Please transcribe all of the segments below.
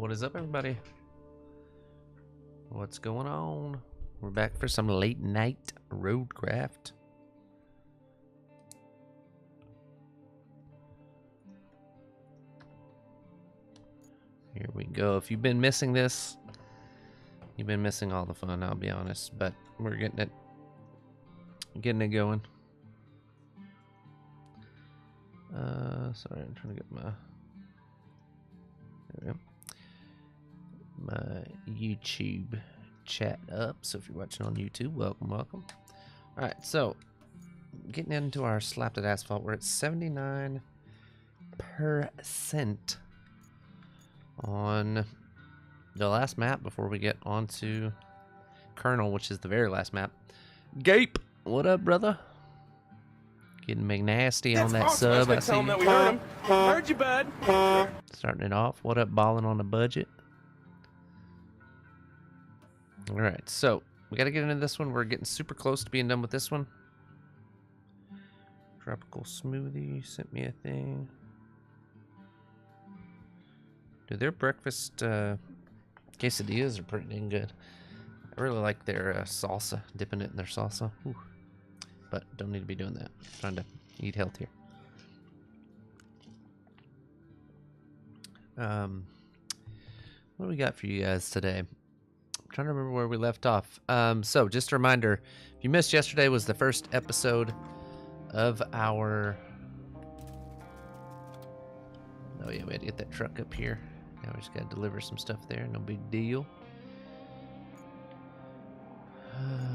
What is up, everybody? What's going on? We're back for some late night Roadcraft. Here we go. If you've been missing this, you've been missing all the fun, I'll be honest, but we're getting it going. Sorry, I'm trying to get my YouTube chat up. So if you're watching on YouTube, welcome. All right, so getting into our slapped at asphalt, we're at 79% on the last map before we get onto Colonel, which is the very last map. Gape, what up, brother? Getting McNasty on that awesome. sub. I see you. That we heard him. Heard you, bud. Starting it off. What up, balling on a budget? All right, so we got to get into this one. We're getting super close to being done with this one. Tropical smoothie sent me a thing. Dude, their breakfast quesadillas are pretty dang good. I really like their salsa, dipping it in their salsa. Ooh. But don't need to be doing that. I'm trying to eat healthier. What do we got for you guys today? I'm trying to remember where we left off. So just a reminder, if you missed yesterday, was the first episode of our... Oh yeah, we had to get that truck up here. Now we just got to deliver some stuff there. No big deal.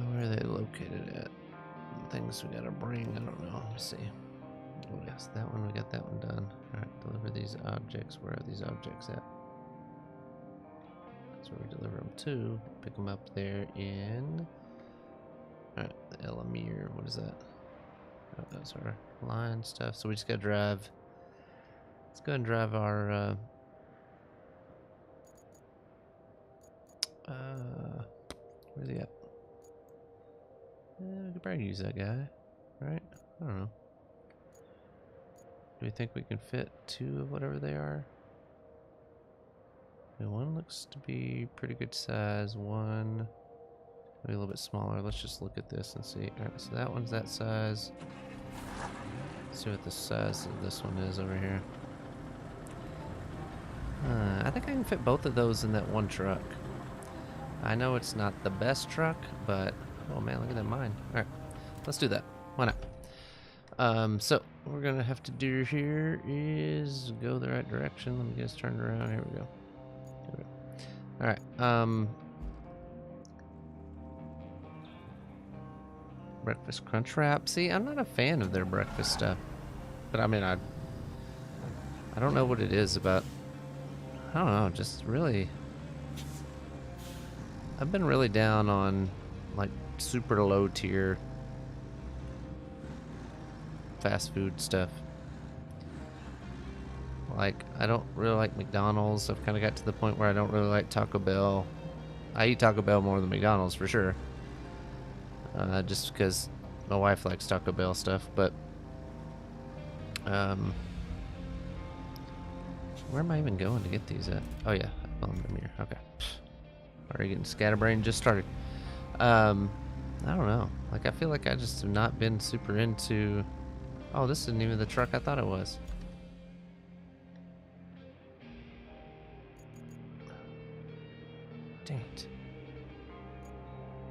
Where are they located at? Things we gotta bring. I don't know. Let me see. Oh yes, that one. We got that one done. All right, deliver these objects. Where are these objects at? That's where we deliver them to. Pick them up there in. All right, the Elamir. What is that? Oh, that's our line stuff. So we just gotta drive. Let's go ahead and drive our. Where's he at? We could probably use that guy, right? I don't know. Do we think we can fit two of whatever they are? Yeah, one looks to be pretty good size. One maybe a little bit smaller. Let's just look at this and see. All right, so that one's that size. Let's see what the size of this one is over here. I think I can fit both of those in that one truck. I know it's not the best truck, but oh man, look at that mine. Alright, let's do that. Why not? So what we're gonna have to do here is go the right direction. Let me get us turned around. Here we go. Alright, breakfast crunch wrap. See, I'm not a fan of their breakfast stuff. But I mean I don't know what it is about. I don't know, just really I've been really down on like super low tier fast food stuff. Like I don't really like McDonald's. I've kind of got to the point where I don't really like Taco Bell. I eat Taco Bell more than McDonald's for sure. Just because my wife likes Taco Bell stuff, but where am I even going to get these at? Oh yeah, on the mirror. Okay. Already getting scatterbrained. Just started. I don't know. Like I feel like I just have not been super into. Oh, this isn't even the truck I thought it was. Dang it.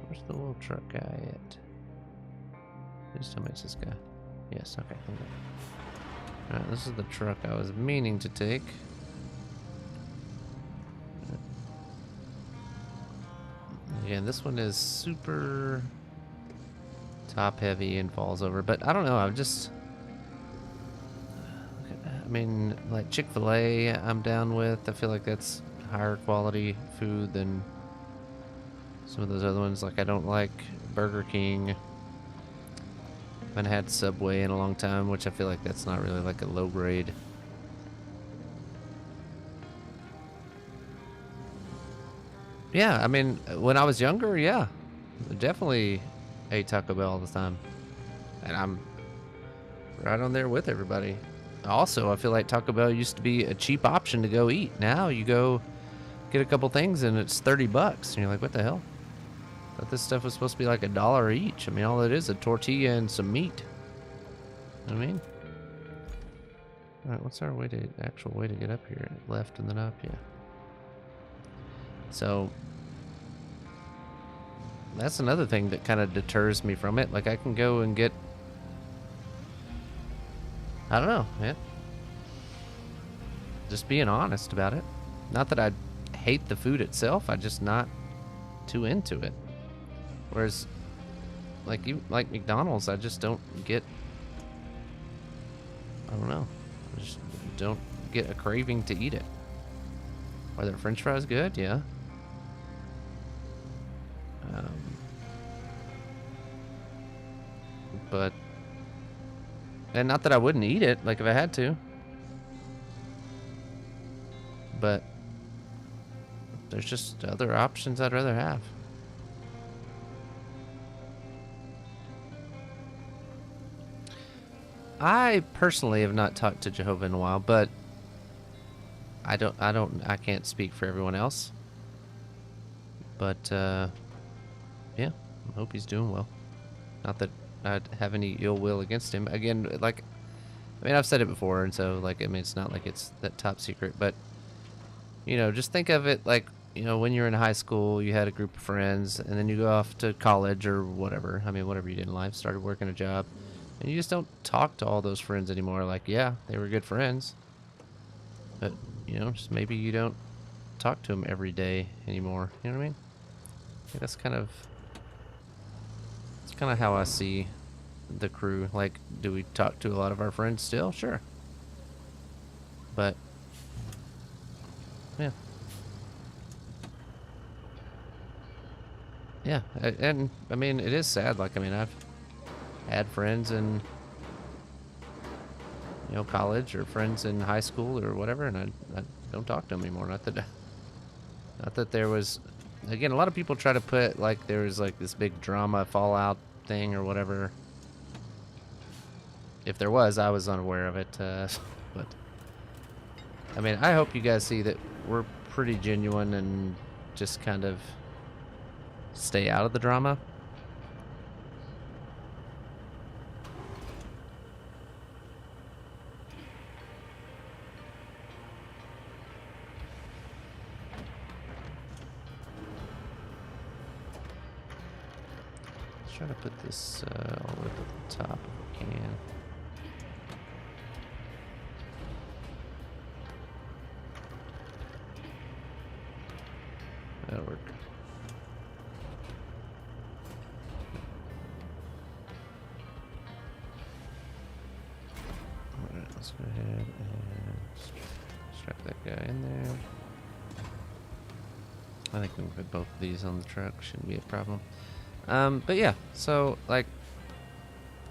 Where's the little truck guy at? Please tell me it's this guy. Yes. Okay. All right. This is the truck I was meaning to take. Again, this one is super top heavy and falls over, but I don't know. I mean, like Chick-fil-A I'm down with. I feel like that's higher quality food than some of those other ones. Like I don't like Burger King. I haven't had Subway in a long time, which I feel like that's not really like a low grade. Yeah, I mean, when I was younger, yeah, definitely ate Taco Bell all the time. And I'm right on there with everybody. Also, I feel like Taco Bell used to be a cheap option to go eat. Now you go get a couple things and it's $30, and you're like, what the hell? Thought this stuff was supposed to be like $1 each. I mean, all it is a tortilla and some meat. You know what I mean? All right, what's our actual way to get up here? Left and then up, yeah. So that's another thing that kind of deters me from it. Like, I can go and get, I don't know, man. Just being honest about it. Not that I hate the food itself, I'm just not too into it. Whereas, like McDonald's, I just don't get, I don't know, I just don't get a craving to eat it. Are their French fries good? Yeah. But, and not that I wouldn't eat it, like if I had to. But there's just other options I'd rather have. I personally have not talked to Jehovah in a while, but I can't speak for everyone else. But yeah, I hope he's doing well. Not that I'd have any ill will against him. Again, like, I mean, I've said it before, and so, like, I mean, it's not like it's that top secret, but, you know, just think of it like, you know, when you're in high school, you had a group of friends, and then you go off to college or whatever. I mean, whatever you did in life, started working a job, and you just don't talk to all those friends anymore. Like, yeah, they were good friends, but, you know, just maybe you don't talk to them every day anymore. You know what I mean? I think that's kind of how I see the crew. Like, do we talk to a lot of our friends still? Sure. But yeah. Yeah, and I mean, it is sad. Like, I mean, I've had friends in, you know, college, or friends in high school or whatever, and I don't talk to them anymore. Not that there was, again, a lot of people try to put, like, there was like this big drama fallout thing or whatever. If there was, I was unaware of it. But I mean, I hope you guys see that we're pretty genuine and just kind of stay out of the drama. Let's try to put this all the way to the top if we can. That'll work. Alright, let's go ahead and strap that guy in there. I think we can put both of these on the truck, shouldn't be a problem. But yeah, so, like,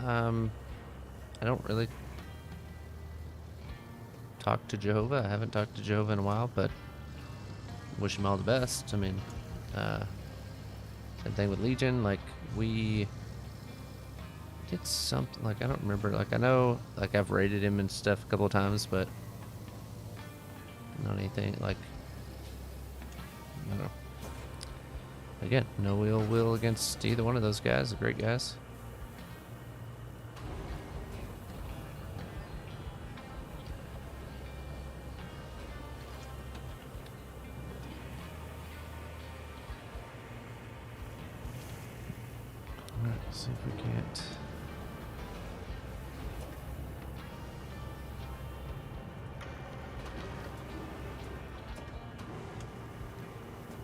I don't really talk to Jehovah. I haven't talked to Jehovah in a while, but wish him all the best. I mean, same thing with Legion. Like, we did something, like, I don't remember. Like, I know, like, I've raided him and stuff a couple of times, but not anything, like, I don't know. Again, no ill will against either one of those guys. They're great guys. Alright, let's see if we can't.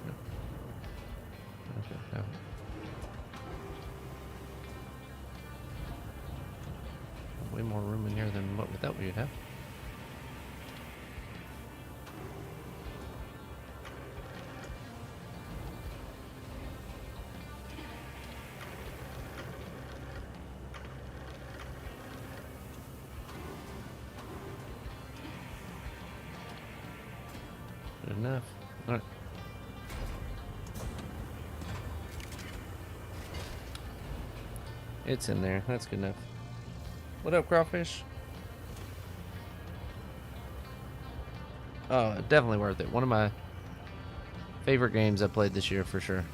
No. Way more room in here than what we thought we'd have. Good enough. All right. It's in there. That's good enough. What up, crawfish? Oh, definitely worth it. One of my Favorite games I played this year for sure.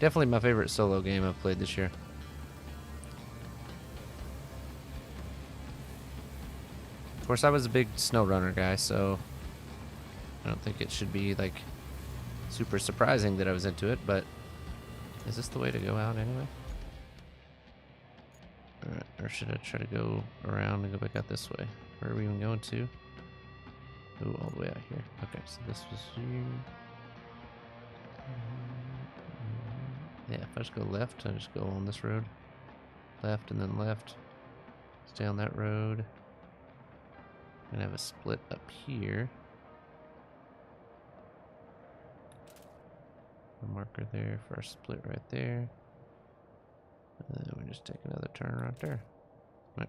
Definitely my favorite solo game I've played this year. Of course, I was a big SnowRunner guy, so I don't think it should be like super surprising that I was into it, but is this the way to go out anyway? Alright, or should I try to go around and go back out this way? Where are we even going to? Oh, all the way out here. Okay, so this was here. Yeah, if I just go left, I just go on this road. Left and then left. Stay on that road. And have a split up here. A marker there for our split right there. And then we just take another turn right there. Right.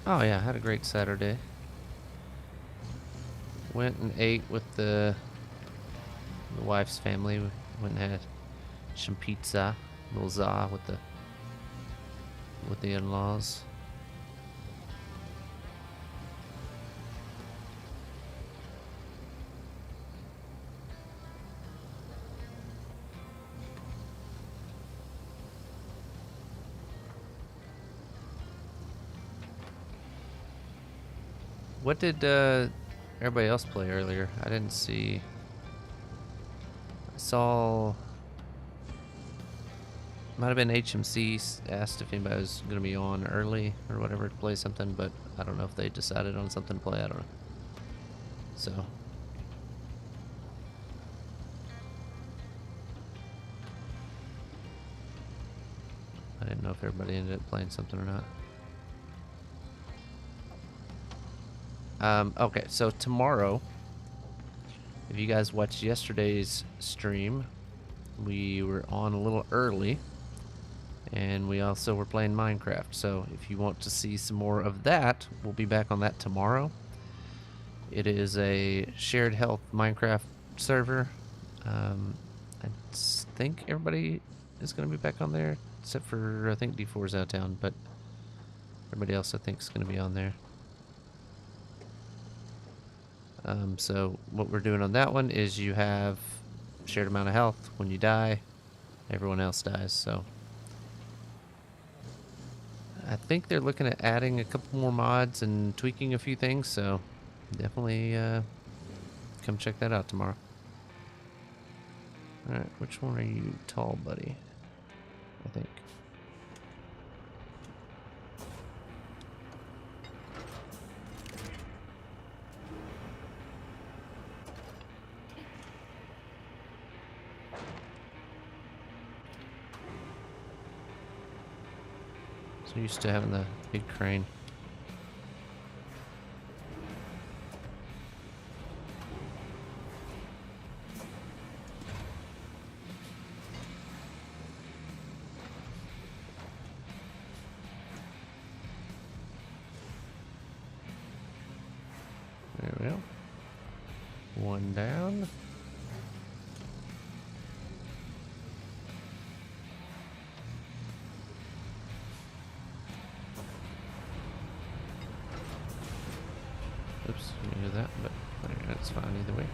Oh yeah, I had a great Saturday. Went and ate with the wife's family. We went and had some pizza, a little za with the in-laws. What did everybody else play earlier? I didn't see. I saw. Might have been HMC asked if anybody was going to be on early or whatever to play something, but I don't know if they decided on something to play. I don't know. So. I didn't know if everybody ended up playing something or not. Okay, so tomorrow, if you guys watched yesterday's stream, we were on a little early, and we also were playing Minecraft. So if you want to see some more of that, we'll be back on that tomorrow. It is a shared health Minecraft server. I think everybody is going to be back on there, except for I think D4's out of town, but everybody else I think is going to be on there. So what we're doing on that one is you have shared amount of health. When you die, everyone else dies. So I think they're looking at adding a couple more mods and tweaking a few things. So definitely come check that out tomorrow. All right, which one are you, tall buddy? I think. So used to having the big crane. There we go. One down. Oops, you knew that, but that's fine either way.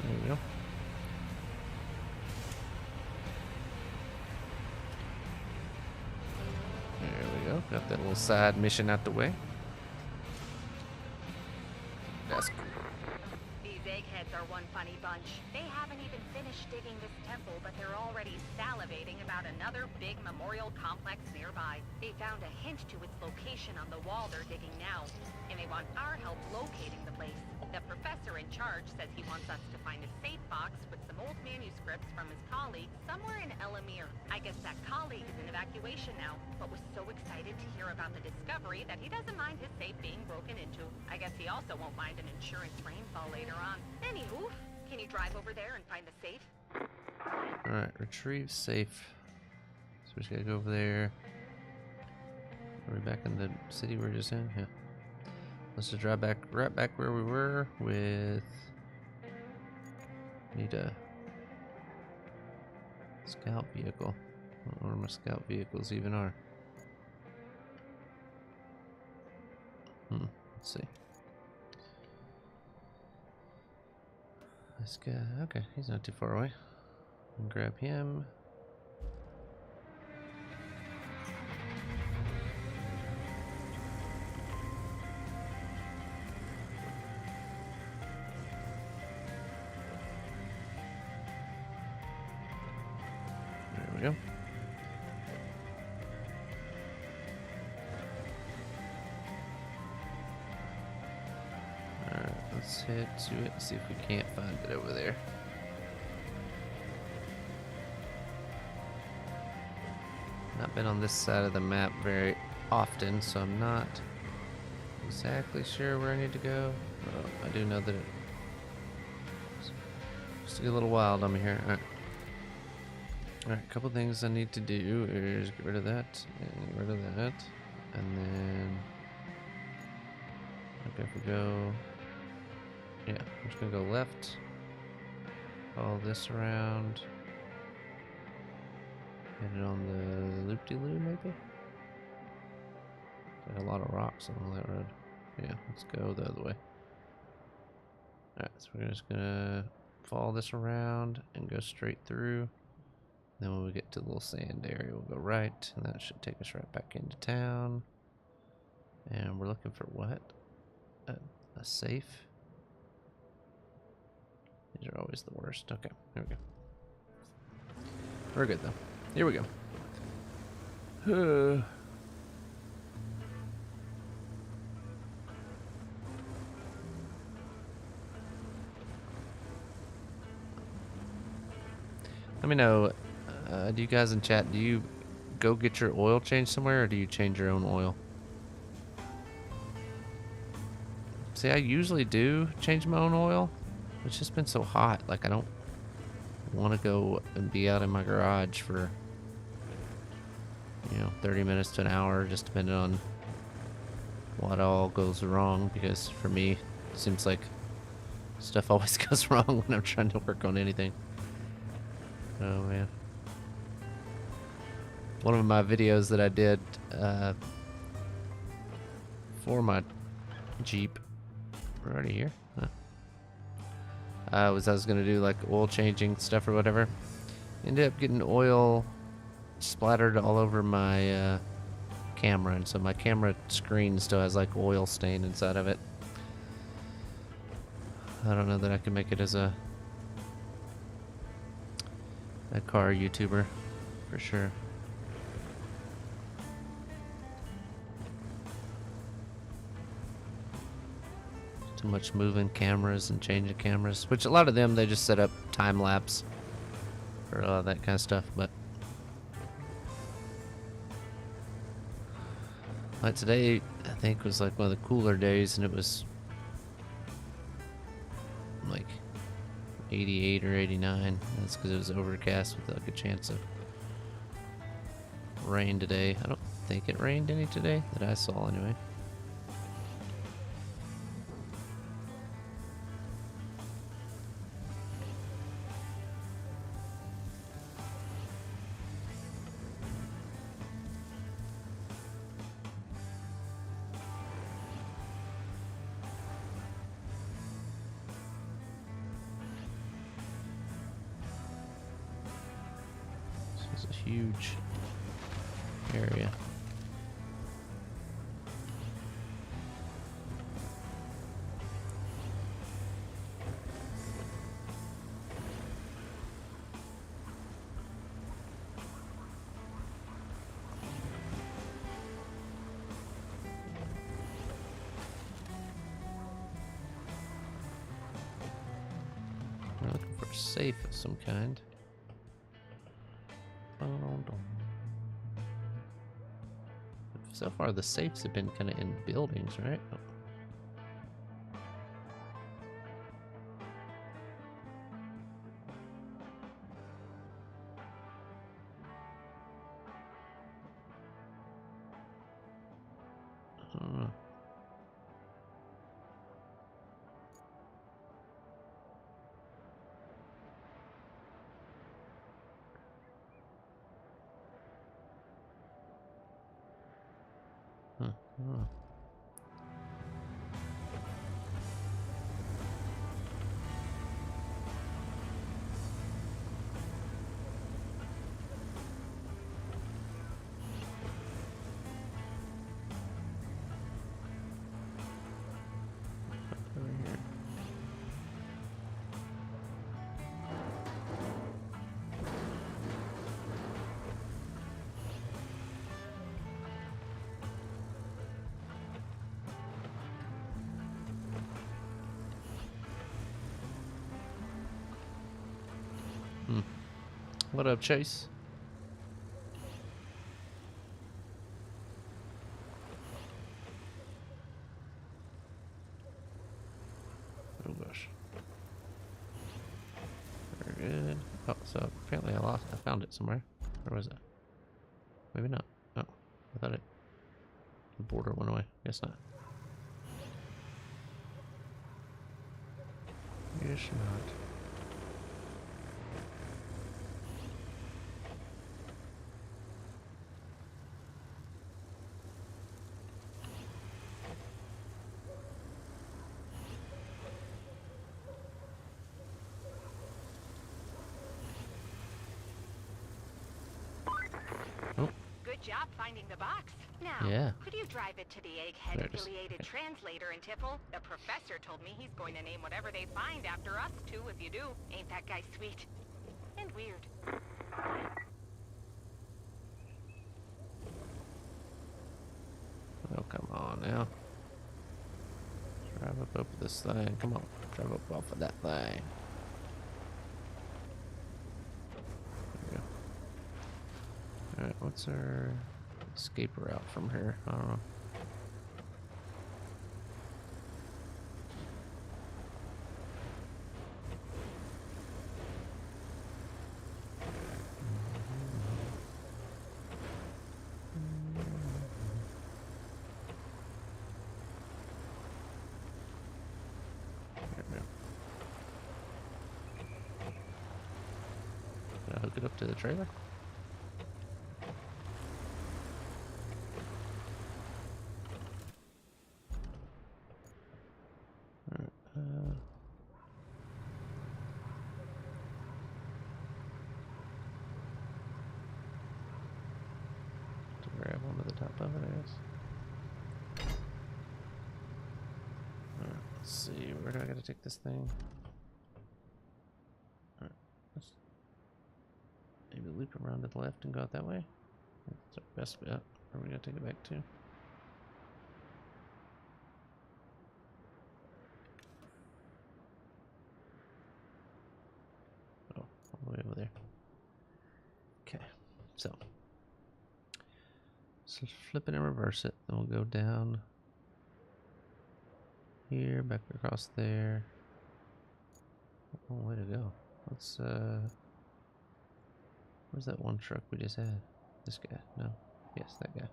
There we go. There we go. Got that little side mission out the way. That's These eggheads are one funny bunch. They haven't even finished digging this temple, but they're already salivating about another big memorial complex nearby. They found a hint to its location on the wall they're digging now, and they want our help locating the place. The professor in charge says he wants us to find a safe box with some old manuscripts from his colleague somewhere in Elamir. I guess that colleague is in evacuation now, but was so excited to hear about the discovery that he doesn't mind his safe being broken into. I guess he also won't mind an insurance rainfall later on. Anywho, can you drive over there and find the safe? alright. Retrieve safe. So we just gotta go over there. Are we back in the city we're just in? Yeah. Let's just drive back right back where we were with Need a scout vehicle. I don't know where my scout vehicles even are. Let's see. This guy, okay, he's not too far away. And grab him. There we go. Alright, let's head to it and see if we can't find it over there. Not been on this side of the map very often, so I'm not exactly sure where I need to go. Well, I do know that it's just a little wild on me here. Alright, a couple things I need to do is get rid of that, and get rid of that, and then okay, if we go, yeah, I'm just gonna go left, follow this around, hit it on the loop-de-loo maybe? Got a lot of rocks along that road. Yeah, let's go the other way. Alright, so we're just gonna follow this around and go straight through. Then when we get to the little sand area, we'll go right, and that should take us right back into town. And we're looking for what? A safe? These are always the worst. Okay, here we go. We're good though. Here we go. Let me know, do you guys in chat, do you go get your oil changed somewhere, or do you change your own oil? See, I usually do change my own oil. It's just been so hot, like I don't want to go and be out in my garage for, 30 minutes to an hour, just depending on what all goes wrong, because for me, it seems like stuff always goes wrong when I'm trying to work on anything. Oh man. One of my videos that I did for my Jeep, we're already here, huh? I was gonna do like oil changing stuff or whatever. Ended up getting oil splattered all over my camera, and so my camera screen still has like oil stain inside of it. I don't know that I can make it as a car YouTuber for sure. Too much moving cameras and changing cameras, which a lot of them, they just set up time lapse for that kind of stuff. But today I think was like one of the cooler days, and it was like 88 or 89. That's because it was overcast with like a chance of rain today. I don't think it rained any today that I saw anyway. This is a huge area. We're looking for a safe of some kind. So far, the safes have been kind of in buildings, right? Oh. Huh. Oh. Over here. Hmm. What up, Chase? Oh gosh. Very good. Oh, so apparently I found it somewhere. Where was it? Maybe not. Oh, I thought the border went away. Guess not. Guess not. Oh, Good job finding the box. Now, yeah. could you drive it to the Egghead There it is. affiliated Okay. translator in Tiffle? The professor told me he's going to name whatever they find after us too if you do. Ain't that guy sweet? And weird. Oh, come on now. Drive up this thing. Come on. Drive up off of that thing. There we go. Alright, what's our escape route from here? I don't know. There we go. Can I hook it up to the trailer? Alright, to grab onto the top of it, I guess. Alright, let's see. Where do I gotta take this thing? Alright, let's maybe loop around to the left and go out that way. That's our best bet. Where are we gonna take it back to? Oh, all the way over there. Okay, so flip it and reverse it. Then we'll go down here, back across there. Oh, way to go. Let's where's that one truck we just had? This guy? No. Yes, that guy.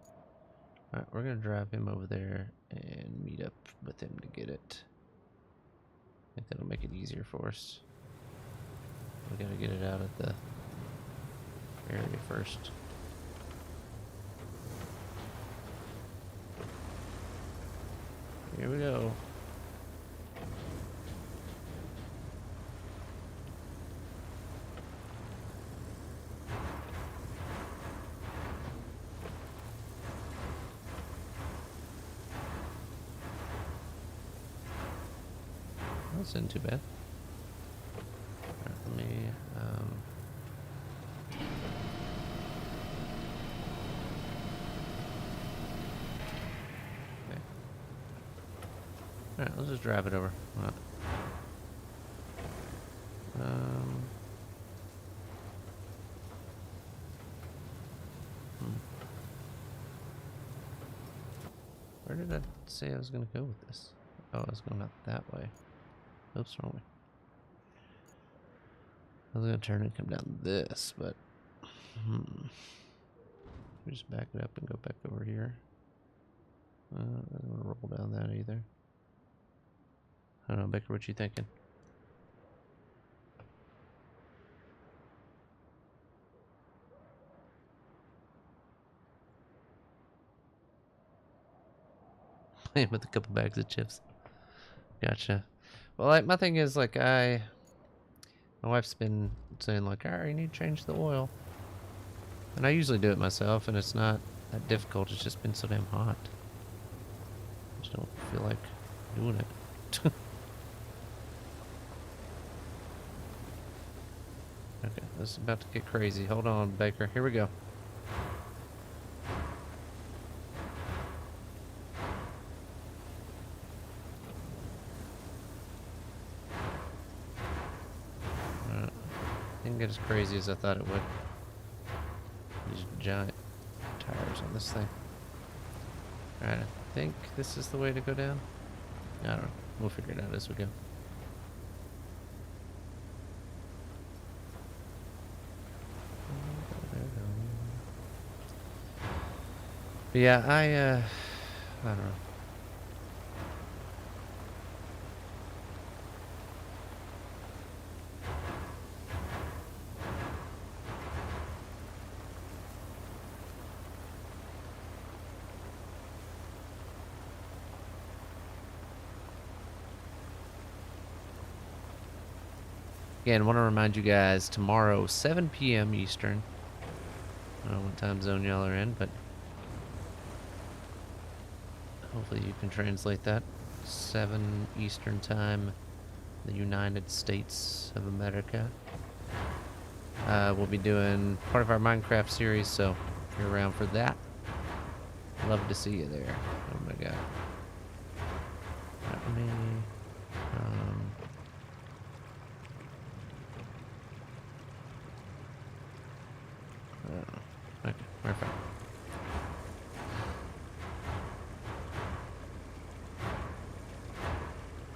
Alright, we're gonna drive him over there and meet up with him to get it. I think that'll make it easier for us. We gotta get it out of the area first. Here we go. That's not too bad. Alright, let me okay. Alright, let's just drive it over. Alright. Where did I say I was gonna go with this? Oh, I was going out that way. Oops, wrong way. I was gonna turn and come down this, but we just back it up and go back over here. I don't want to roll down that either. I don't know, Baker, what you thinking? playing with a couple bags of chips. Gotcha. Well, like, my thing is, like, my wife's been saying, like, all right, you need to change the oil. And I usually do it myself, and it's not that difficult. It's just been so damn hot. I just don't feel like doing it. Okay, this is about to get crazy. Hold on, Baker. Here we go. Didn't get as crazy as I thought it would. These giant tires on this thing. Alright, I think this is the way to go down. I don't know. We'll figure it out as we go. But yeah, I don't know. Again, I want to remind you guys, tomorrow, 7 p.m. Eastern. I don't know what time zone y'all are in, but hopefully you can translate that. 7 Eastern time, the United States of America. We'll be doing part of our Minecraft series, so if you're around for that, love to see you there. Oh my god. Let me, okay, we're fine.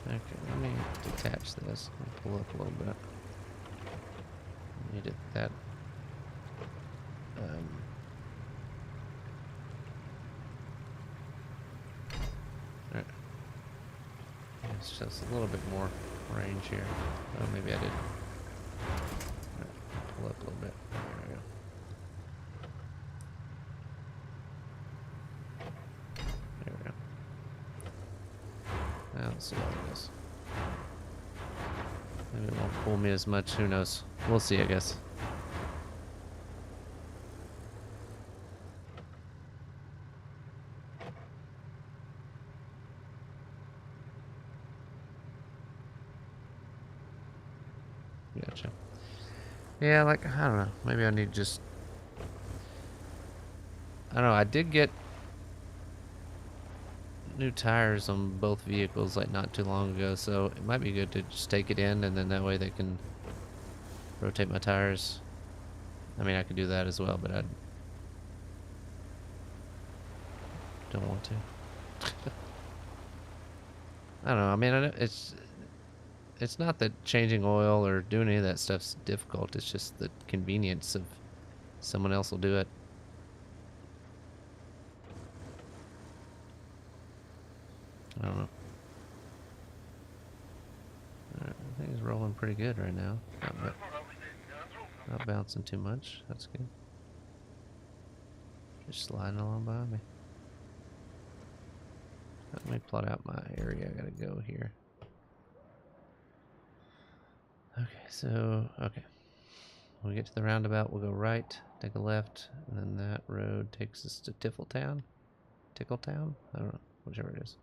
Okay, let me detach this and pull up a little bit. Need it that. Alright. It's just a little bit more range here. Oh, maybe I did. Alright, pull up a little bit. There we go. There we go. Now let's see how it goes. Maybe it won't pull me as much. Who knows? We'll see, I guess. Gotcha. Yeah, like, I don't know. Maybe I need to just... I don't know. I did get new tires on both vehicles like not too long ago, so it might be good to just take it in, and then that way they can rotate my tires. I mean, I could do that as well, but I don't want to. I don't know. I mean, it's not that changing oil or doing any of that stuff's difficult. It's just the convenience of someone else will do it. I don't know. Alright, I think he's rolling pretty good right now. Not bouncing too much. That's good. Just sliding along by me. Let me plot out my area. I gotta go here. Okay, so, okay. When we get to the roundabout, we'll go right, take a left, and then that road takes us to Tifletown? Tickletown? I don't know, whichever it is.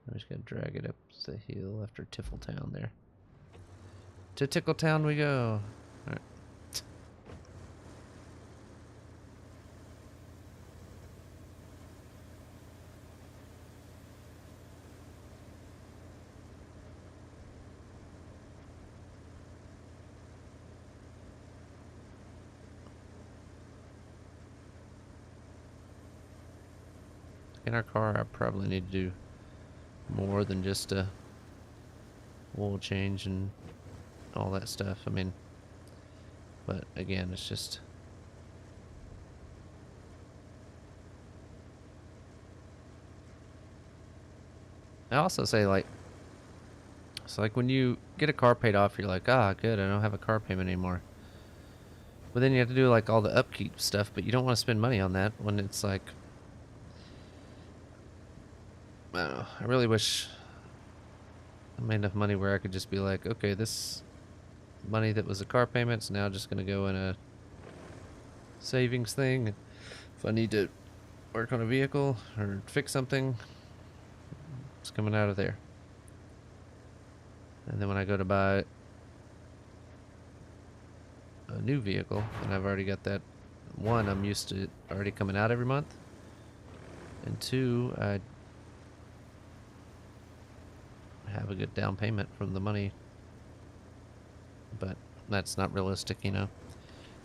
I'm just gonna drag it up the hill after Tifletown there. To Tickletown we go. Alright. In our car, I probably need to do more than just a oil change and all that stuff. I mean, but again, it's just I also say, like, it's like when you get a car paid off, you're like, ah, good, I don't have a car payment anymore. But then you have to do like all the upkeep stuff, but you don't want to spend money on that when it's like I don't know. I really wish I made enough money where I could just be like, okay, this money that was a car payment is now just going to go in a savings thing. If I need to work on a vehicle or fix something, it's coming out of there. And then when I go to buy a new vehicle, and I've already got that, one, I'm used to it already coming out every month, and two, I have a good down payment from the money. But that's not realistic, you know.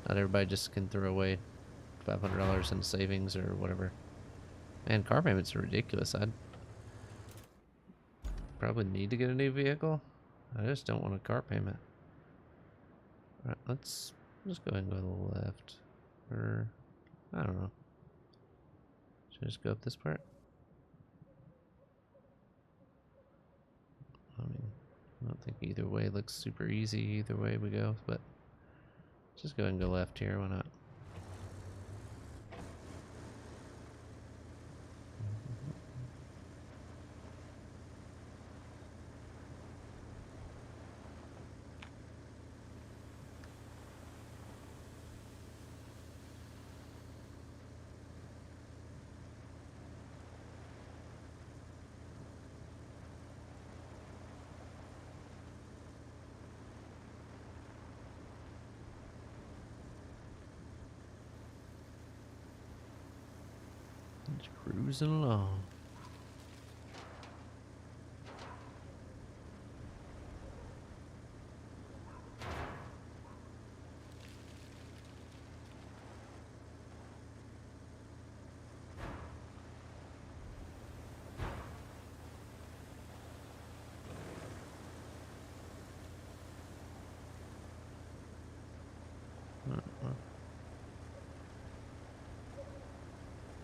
Not everybody just can throw away $500 in savings or whatever. Man, car payments are ridiculous. I'd probably need to get a new vehicle. I just don't want a car payment. Alright, let's just go ahead and go to the left. Or, I don't know. Should I just go up this part? I mean, I don't think either way looks super easy either way we go, but just go ahead and go left here, why not? Just cruising along.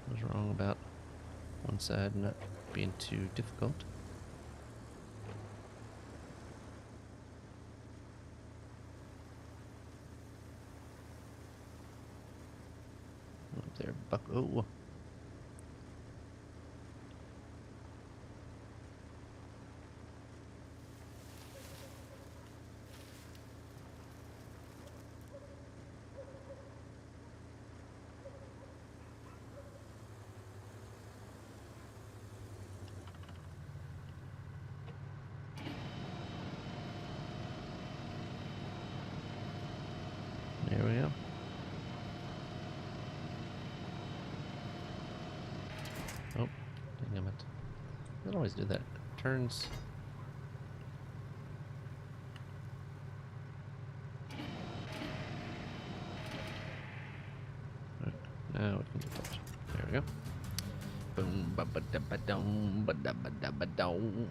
I was wrong about one side not being too difficult. Up there, buck. Oh. There we go. Oh, dang it. I always do that. Turns. Right, now we can do that. There we go. Boom, ba ba da ba dum, ba da ba da ba dum.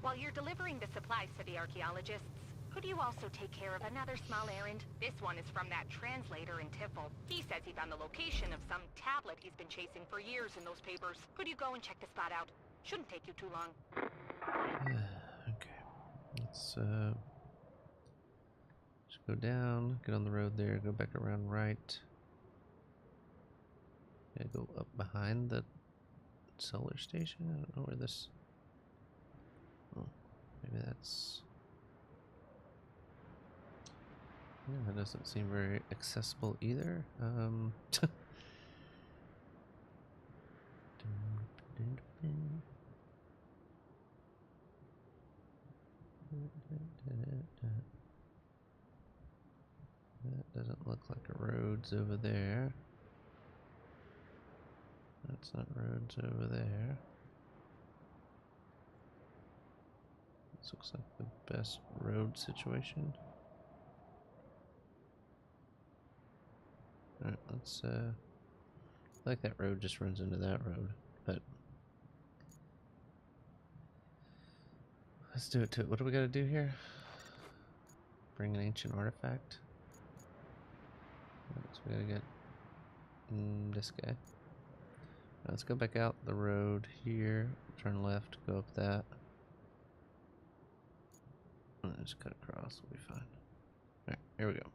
While you're delivering the supplies to the archaeologists, could you also take care of another small errand? This one is from that translator in Tiffel. He says he found the location of some tablet he's been chasing for years in those papers. Could you go and check the spot out? Shouldn't take you too long. Okay. Let's just go down, get on the road there, go back around right. Yeah, go up behind the solar station. I don't know where this. Oh, maybe that's. Yeah, that doesn't seem very accessible either. That doesn't look like a road's over there. That's not roads over there. This looks like the best road situation. Alright, let's I like that road just runs into that road, but let's do it to it. What do we gotta do here? Bring an ancient artifact. So we gotta get this guy. Let's go back out the road here, turn left, go up that. And then just cut across, we'll be fine. Alright, here we go.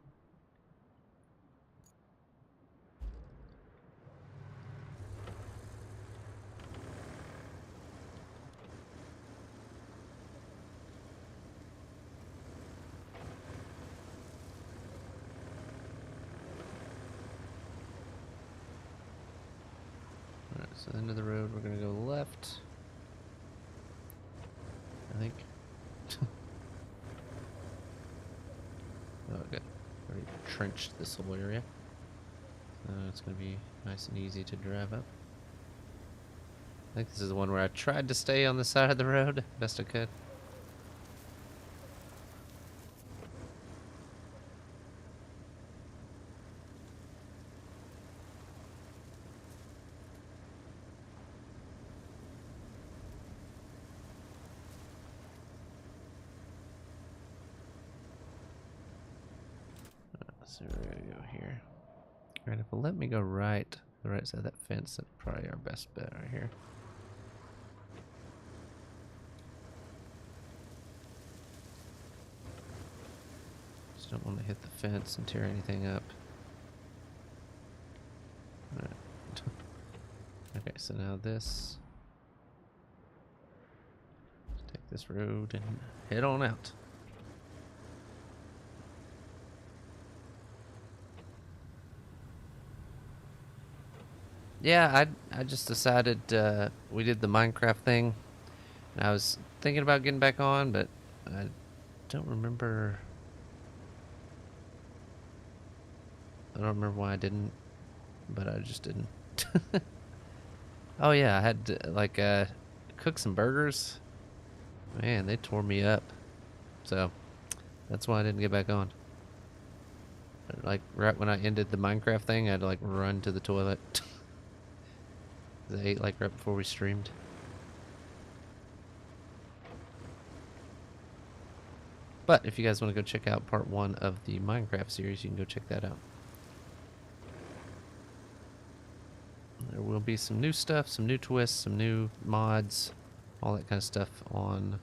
So the end of the road, we're gonna go left. I think. Oh, good. Already trenched this whole area. It's gonna be nice and easy to drive up. I think this is the one where I tried to stay on the side of the road best I could. So we're gonna go here. Alright, if it'll let me go right, the right side of that fence, that's probably our best bet right here. Just don't want to hit the fence and tear anything up. Alright. Okay, so now this. Let's take this road and head on out. Yeah, I just decided we did the Minecraft thing, and I was thinking about getting back on, but I don't remember. I don't remember why I didn't, but I just didn't. Oh yeah, I had to like cook some burgers. Man, they tore me up. So that's why I didn't get back on. Like right when I ended the Minecraft thing, I had to like run to the toilet. I ate like right before we streamed. But if you guys want to go check out part 1 of the Minecraft series, you can go check that out. There will be some new stuff, some new twists, some new mods, all that kind of stuff on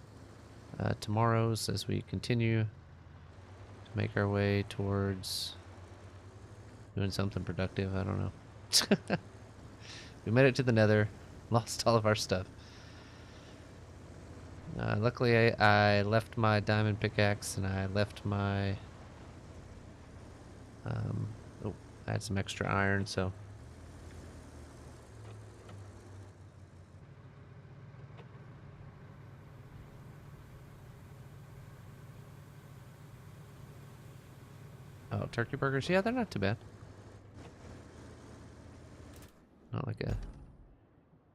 tomorrow's as we continue to make our way towards doing something productive. I don't know. We made it to the Nether, lost all of our stuff. Luckily, I left my diamond pickaxe and I left my. Oh, I had some extra iron, so. Oh, turkey burgers? Yeah, they're not too bad. Not like a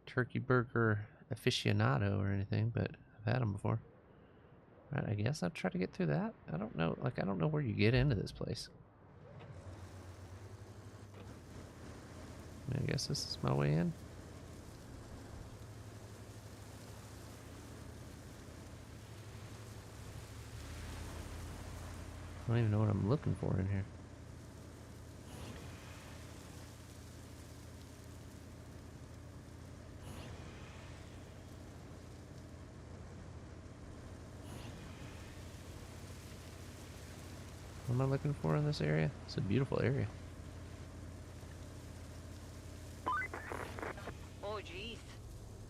turkey burger aficionado or anything, but I've had them before. Right, I guess I'll try to get through that. I don't know, like, I don't know where you get into this place. I guess this is my way in. I don't even know what I'm looking for in here. What am I looking for in this area? It's a beautiful area. Oh, geez.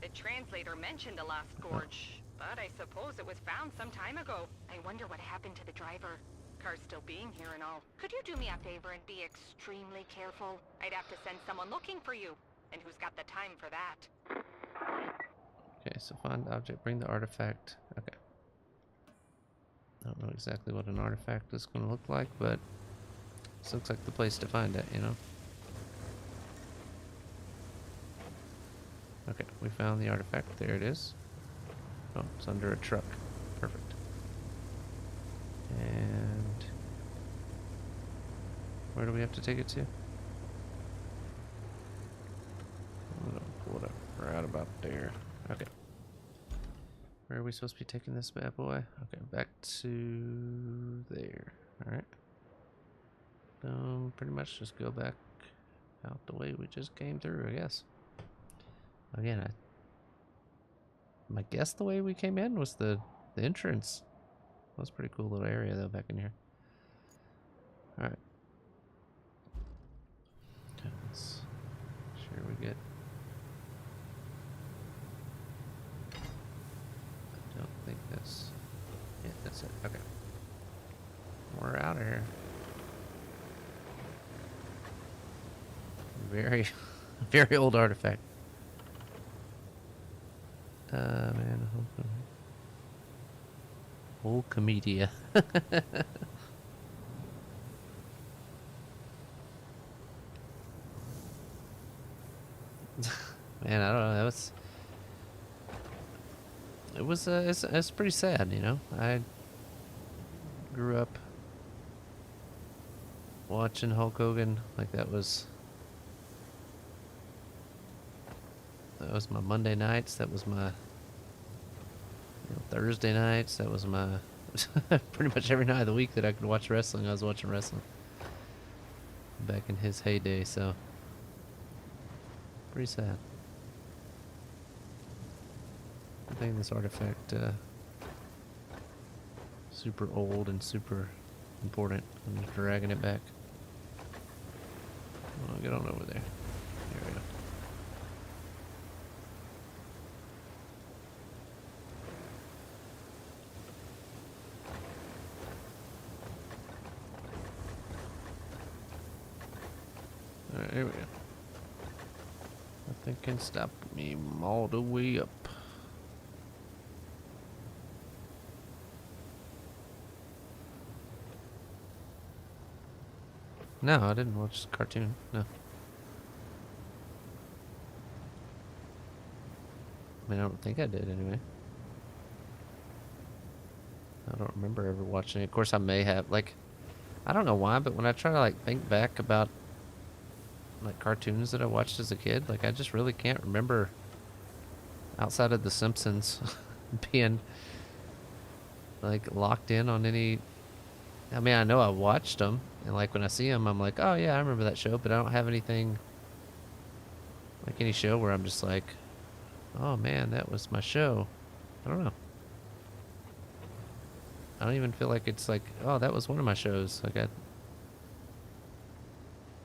The translator mentioned a lost gorge, but I suppose it was found some time ago. I wonder what happened to the driver. Car's still being here and all. Could you do me a favor and be extremely careful? I'd have to send someone looking for you. And who's got the time for that? Okay, so find object, bring the artifact. Okay. I don't know exactly what an artifact is going to look like, but this looks like the place to find it, you know? Okay, we found the artifact. There it is. Oh, it's under a truck. Perfect. And where do we have to take it to? I'm gonna pull it up right about there. Okay. Where are we supposed to be taking this bad boy? Okay, back to there. Alright. Pretty much just go back out the way we just came through, I guess. Again, I guess the way we came in was the entrance. That was a pretty cool little area though back in here. Alright. Let's make sure we get. I don't think that's. Yeah, that's it. Okay. We're out of here. Very, very old artifact. Man, whole comedia. Man, I don't know. It's pretty sad, you know. I grew up watching Hulk Hogan. Like that was my Monday nights. That was my Thursday nights. That was my pretty much every night of the week that I could watch wrestling. I was watching wrestling back in his heyday. So pretty sad. I think this artifact super old and super important. I'm just dragging it back. Oh, get on over there. Here we go. Alright, here we go. Nothing can stop me. I'm all the way up. No, I didn't watch the cartoon. No. I mean, I don't think I did anyway. I don't remember ever watching it. Of course, I may have. Like, I don't know why, but when I try to, like, think back about, like, cartoons that I watched as a kid, like, I just really can't remember, outside of The Simpsons, being, like, locked in on any. I mean, I know I watched them, and, like, when I see them, I'm like, oh, yeah, I remember that show, but I don't have anything, like, any show where I'm just like, oh, man, that was my show. I don't know. I don't even feel like it's like, oh, that was one of my shows. Like, I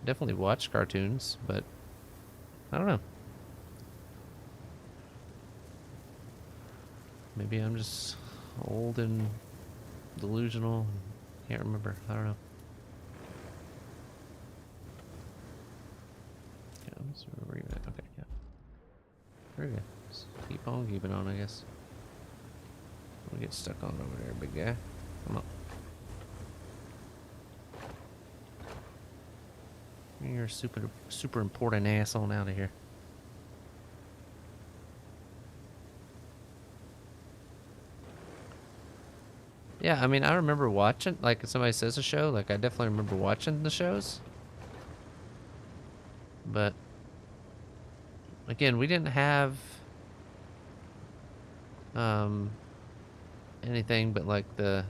definitely watch cartoons, but I don't know. Maybe I'm just old and delusional and can't remember. I don't know. Yeah, let's remember you at. Okay, yeah. Very good. Just keep on keeping on, I guess. We'll get stuck on over there, big guy. Come on. You're a super important ass on out of here. Yeah, I mean, I remember watching, like, if somebody says a show, like, I definitely remember watching the shows. But, again, we didn't have, anything but, like, like,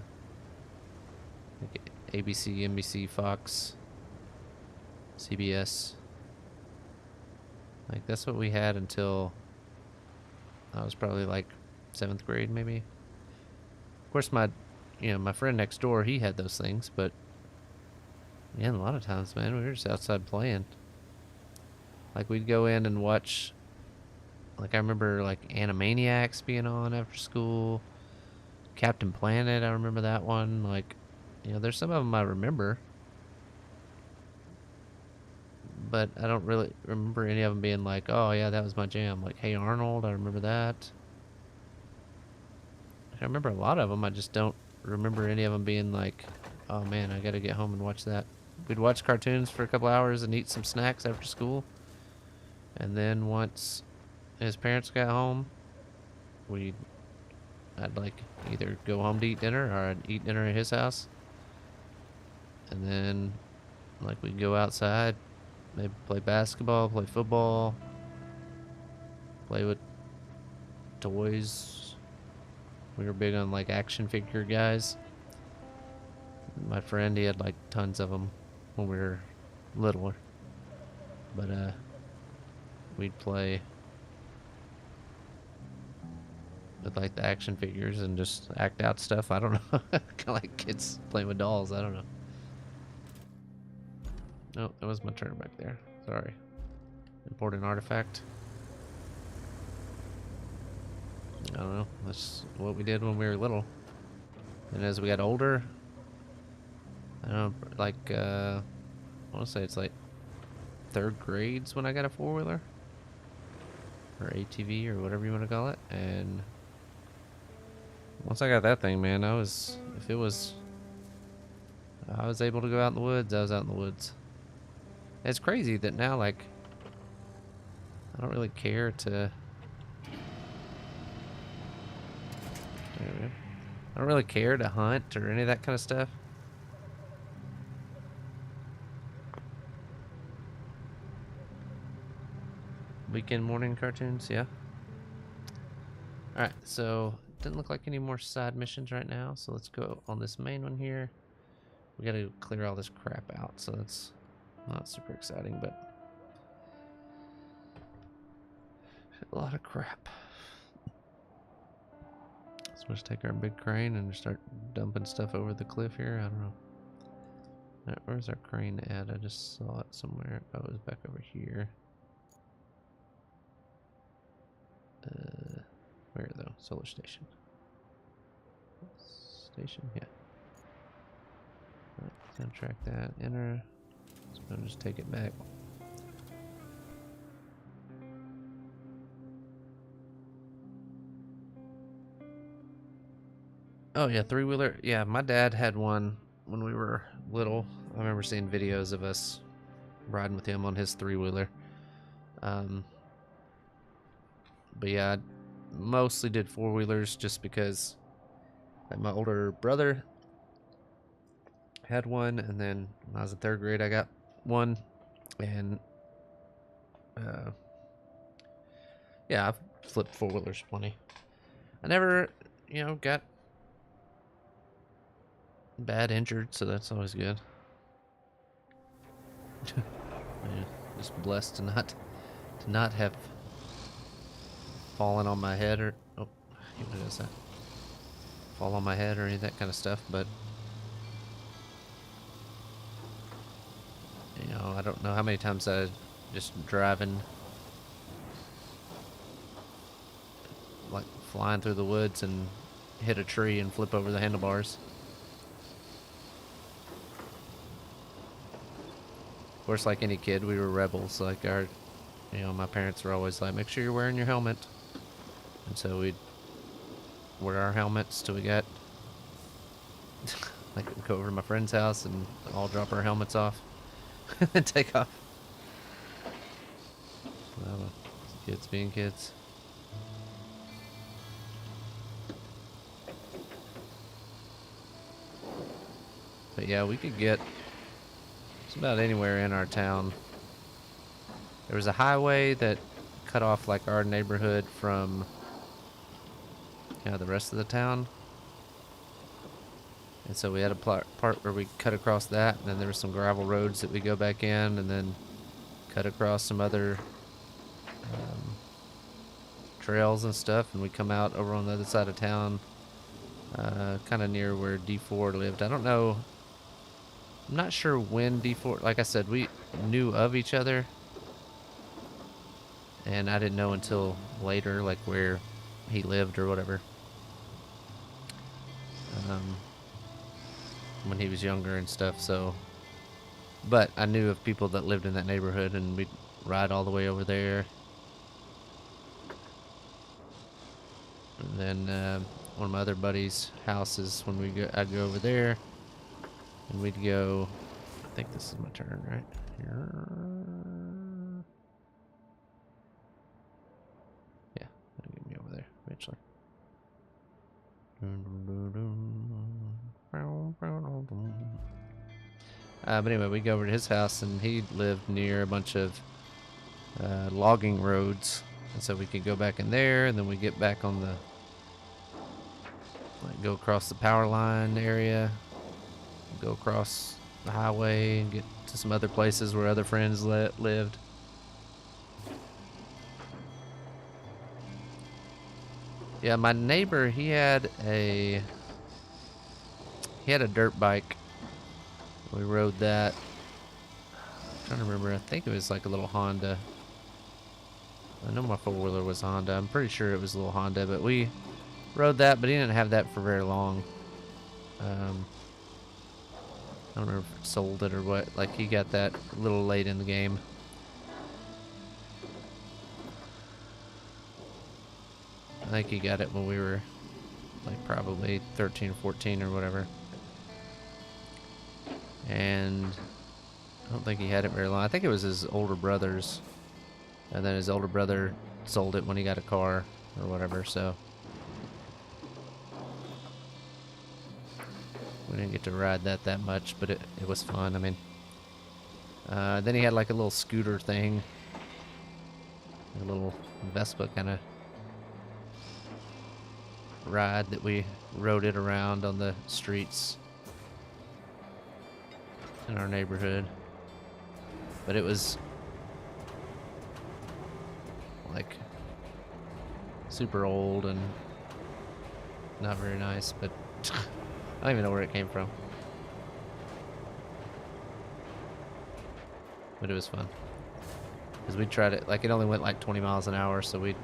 ABC, NBC, Fox, CBS. Like, that's what we had until I was probably, like, 7th grade, maybe. Of course, my friend next door, he had those things, but yeah, a lot of times, man, we were just outside playing. Like, we'd go in and watch, like, I remember, like, Animaniacs being on after school. Captain Planet, I remember that one. Like, there's some of them I remember, but I don't really remember any of them being like, oh, yeah, that was my jam. Like, Hey Arnold, I remember that. I remember a lot of them, I just don't remember any of them being like, oh man, I gotta get home and watch that. We'd watch cartoons for a couple hours and eat some snacks after school, and then once his parents got home, I'd like either go home to eat dinner or I'd eat dinner at his house, and then like we'd go outside, maybe play basketball, play football, play with toys. We were big on like action figure guys. My friend, he had like tons of them when we were littler. But we'd play with like the action figures and just act out stuff. I don't know. Kind of like kids playing with dolls. I don't know. No, that was my turn back there. Sorry. Important artifact. I don't know. That's what we did when we were little. And as we got older, I don't know, like, I want to say it's like 3rd grades when I got a 4-wheeler. or ATV or whatever you want to call it. And once I got that thing, man, I was able to go out in the woods. I was out in the woods. It's crazy that now, like, I don't really care to. There we go. I don't really care to hunt or any of that kind of stuff. Weekend morning cartoons, yeah. Alright, so didn't look like any more side missions right now, so let's go on this main one here. We gotta clear all this crap out, so that's not super exciting, but a lot of crap. So let's take our big crane and start dumping stuff over the cliff here. I don't know. Alright, where's our crane at? I just saw it somewhere. Oh, it was back over here. Where though? Solar station. Station, yeah. Alright, gonna track that. Enter. So I'm gonna just take it back. Oh yeah, three-wheeler. Yeah, my dad had one when we were little. I remember seeing videos of us riding with him on his three-wheeler. But yeah, I mostly did four-wheelers just because like, my older brother had one, and then when I was in third grade, I got one, and yeah, I've flipped four-wheelers plenty. I never, got bad injured, so that's always good. Yeah, just blessed to not have fallen on my head or what is that? Fall on my head or any of that kind of stuff, but I don't know how many times I just driving like flying through the woods and hit a tree and flip over the handlebars. Of course, like any kid, we were rebels. Like my parents were always like, make sure you're wearing your helmet. And so we'd wear our helmets till we got, like, we'd go over to my friend's house and all drop our helmets off and then take off. Well, kids being kids. But yeah, we could get just about anywhere in our town. There was a highway that cut off like our neighborhood from the rest of the town. And so we had a part where we cut across that, and then there were some gravel roads that we go back in, and then cut across some other trails and stuff, and we come out over on the other side of town, kind of near where D4 lived. I don't know. I'm not sure when D4, like I said, we knew of each other, and I didn't know until later, like where he lived or whatever. When he was younger and stuff, so. But I knew of people that lived in that neighborhood, and we'd ride all the way over there. And then one of my other buddies' houses, when I'd go over there, and we'd go. I think this is my turn, right here. Yeah, that'll get me over there eventually. But anyway, we go over to his house, and he lived near a bunch of logging roads, and so we could go back in there, and then we get back on the go across the power line area, go across the highway, and get to some other places where other friends lived. Yeah, my neighbor, he had a dirt bike. We rode that. I'm trying to remember. I think it was like a little Honda. I know my four-wheeler was a Honda. I'm pretty sure it was a little Honda, but we rode that, but he didn't have that for very long. I don't remember if it sold it or what. Like, he got that a little late in the game. think he got it when we were like probably 13 or 14 or whatever. And I don't think he had it very long. I think it was his older brother's. And then his older brother sold it when he got a car or whatever, so we didn't get to ride that much, but it was fun. I mean, then he had like a little scooter thing, a little Vespa kind of ride that we rode it around on the streets in our neighborhood. But it was like super old and not very nice, but I don't even know where it came from. But it was fun. Because we tried it, like it only went like 20 miles an hour, so we'd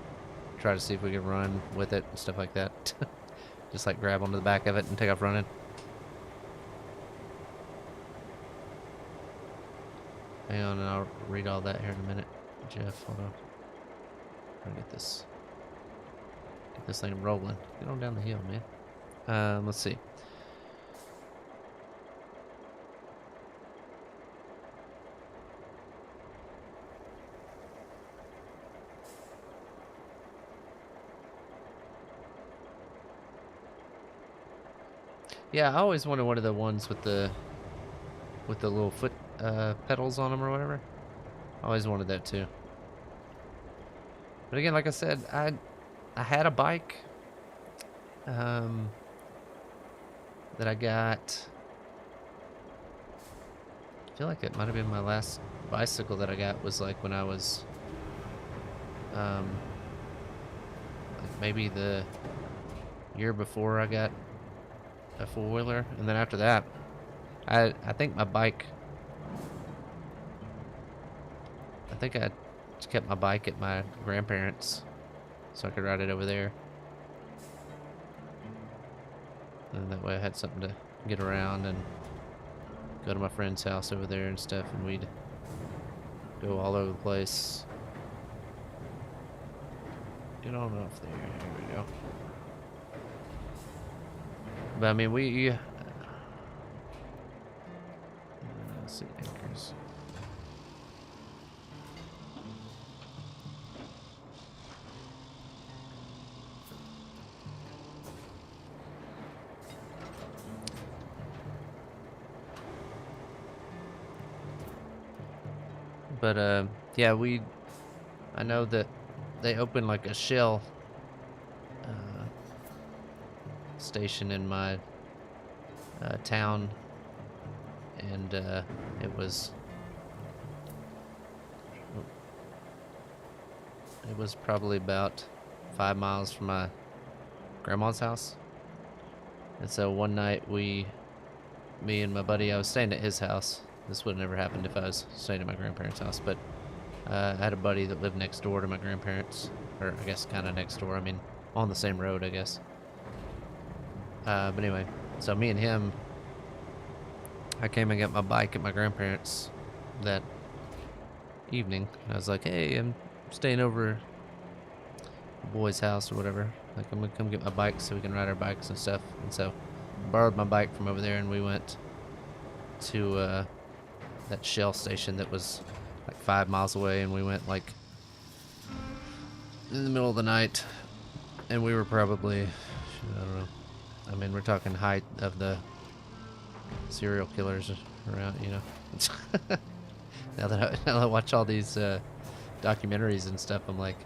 try to see if we could run with it and stuff like that. Just like grab onto the back of it and take off running. Hang on, and I'll read all that here in a minute. Jeff, hold on. Try to get this thing rolling. Get on down the hill, man. Let's see. Yeah, I always wanted one of the ones with the little foot pedals on them or whatever. I always wanted that too. But again, like I said, I had a bike that I got. I feel like it might have been my last bicycle that I got was like when I was like maybe the year before I got a four-wheeler, and then after that I think my bike, I think I just kept my bike at my grandparents' so I could ride it over there, and that way I had something to get around and go to my friend's house over there and stuff, and we'd go all over the place. Get on off there. Here we go. But I mean, let's see, anchors. But yeah, I know that they opened like a Shell station in my town, and it was probably about 5 miles from my grandma's house. And so one night me and my buddy, I was staying at his house. This would have never happened if I was staying at my grandparents' house, but I had a buddy that lived next door to my grandparents, or I guess kind of next door. I mean, on the same road, I guess. But anyway, so me and him, I came and got my bike at my grandparents' that evening. I was like, hey, I'm staying over a boy's house or whatever. Like, I'm gonna come get my bike so we can ride our bikes and stuff. And so I borrowed my bike from over there, and we went to that Shell station that was like 5 miles away, and we went like in the middle of the night, and we were probably, I don't know, I mean, we're talking height of the serial killers around, you know. now that I watch all these documentaries and stuff, I'm like,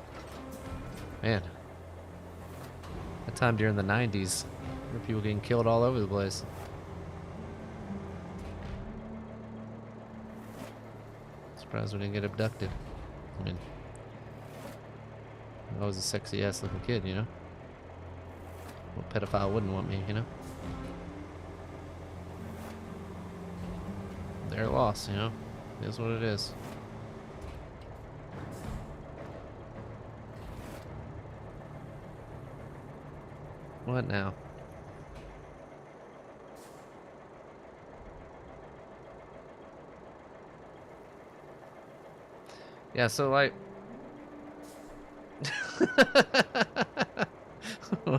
man, that time during the 90s, there were people getting killed all over the place. Surprised we didn't get abducted. I mean, I was a sexy ass looking kid, you know. What pedophile wouldn't want me, you know? Their loss, you know? It is what it is. What now? Yeah, so like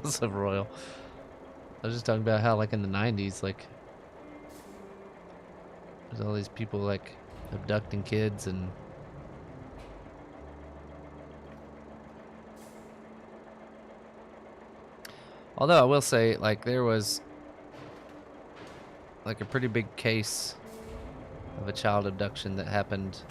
What's up, Royal? I was just talking about how, like, in the 90s, like, there's all these people, like, abducting kids and... Although I will say, like, there was, like, a pretty big case of a child abduction that happened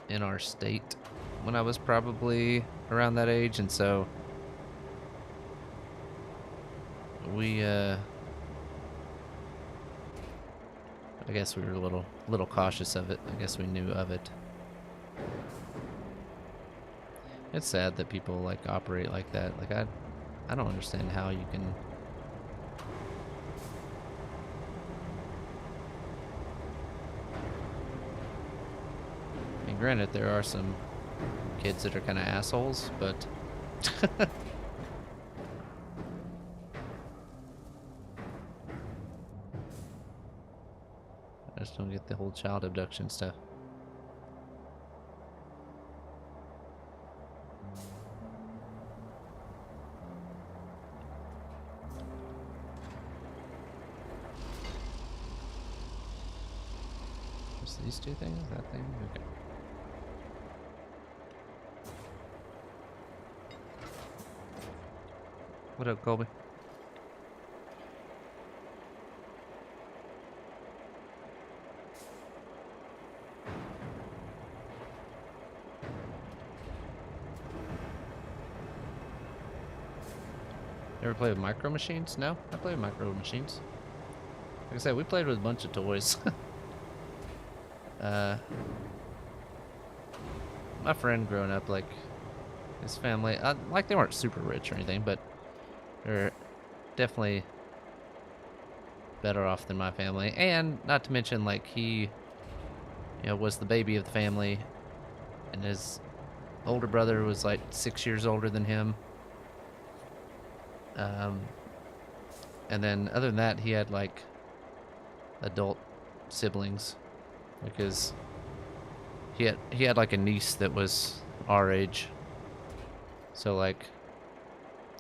in our state when I was probably around that age, and so we I guess we were a little cautious of it. I guess we knew of it. It's sad that people like operate like that. Like I don't understand how you can. I mean, granted, there are some kids that are kind of assholes, but I just don't get the whole child abduction stuff. Just these two things? That thing? Okay. What up, Colby? Ever play with Micro Machines? No, I play with Micro Machines. Like I said, we played with a bunch of toys. My friend growing up, like, his family, like, they weren't super rich or anything, but they're definitely better off than my family. And not to mention, like, he, was the baby of the family, and his older brother was like 6 years older than him. And then other than that, he had like adult siblings, because he had like a niece that was our age. So like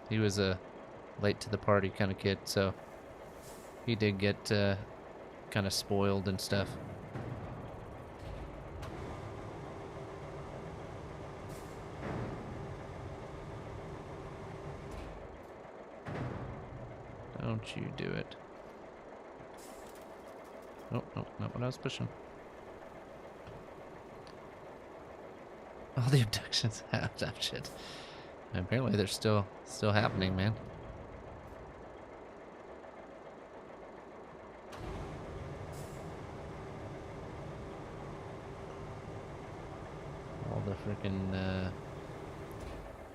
he was a late to the party kind of kid, so he did get kind of spoiled and stuff. Don't you do it. Oh, no, not what I was pushing. All the abductions have shit. And apparently they're still happening, man. All the freaking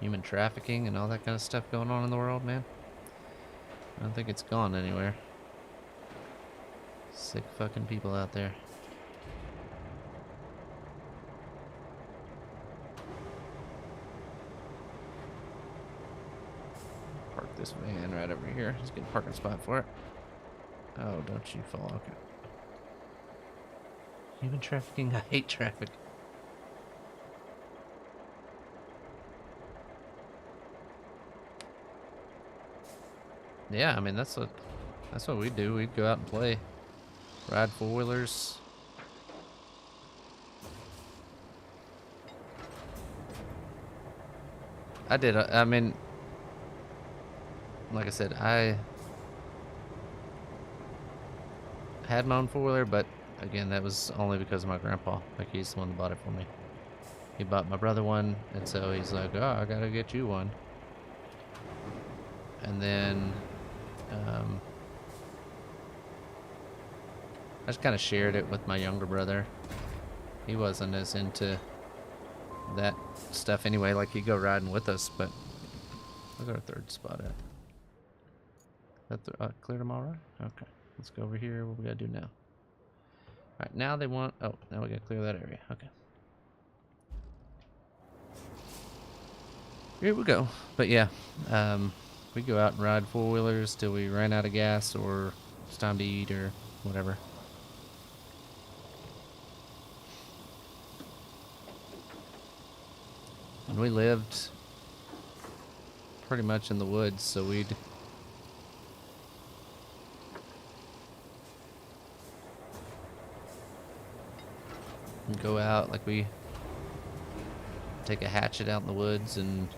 human trafficking and all that kind of stuff going on in the world, man. I don't think it's gone anywhere. Sick fucking people out there. Park this van right over here. Just get a parking spot for it. Oh, don't you fall. Okay. Human trafficking. I hate traffic. Yeah, I mean that's what we do. We'd go out and play, ride four-wheelers. I did. I mean, like I said, I had my own four-wheeler, but again, that was only because of my grandpa. Like, he's the one that bought it for me. He bought my brother one, and so he's like, "Oh, I gotta get you one." And then I just kind of shared it with my younger brother. He wasn't as into that stuff anyway. Like, he'd go riding with us, but where's our third spot at? That clear them all right? Okay, let's go over here. What we gotta do now? All right, now they want. Oh, now we gotta clear that area. Okay. Here we go. But yeah, we go out and ride four-wheelers till we ran out of gas or it's time to eat or whatever. And we lived pretty much in the woods, so we'd go out, like we take a hatchet out in the woods and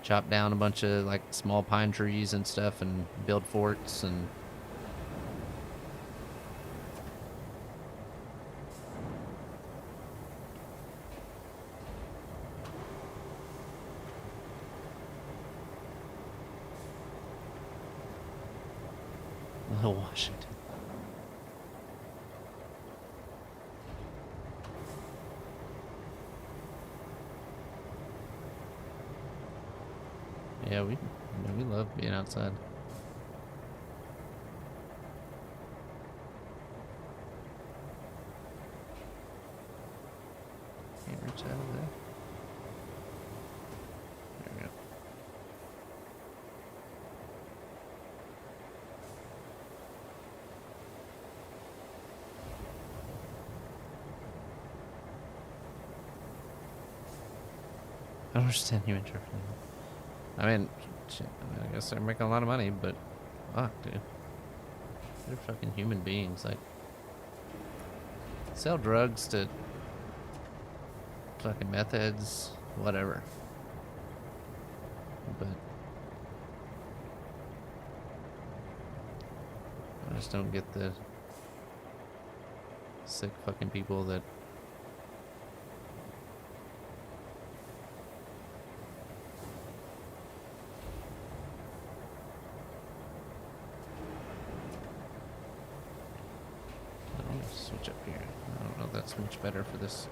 chop down a bunch of like small pine trees and stuff and build forts and Little Washington. Yeah, we love being outside. Can't reach out of there. There we go. I don't understand you interpreting. I mean, shit, I guess they're making a lot of money, but fuck, dude. They're fucking human beings. Like, sell drugs to fucking meth heads, whatever. But I just don't get the sick fucking people that switch up here. I don't know if that's much better for this.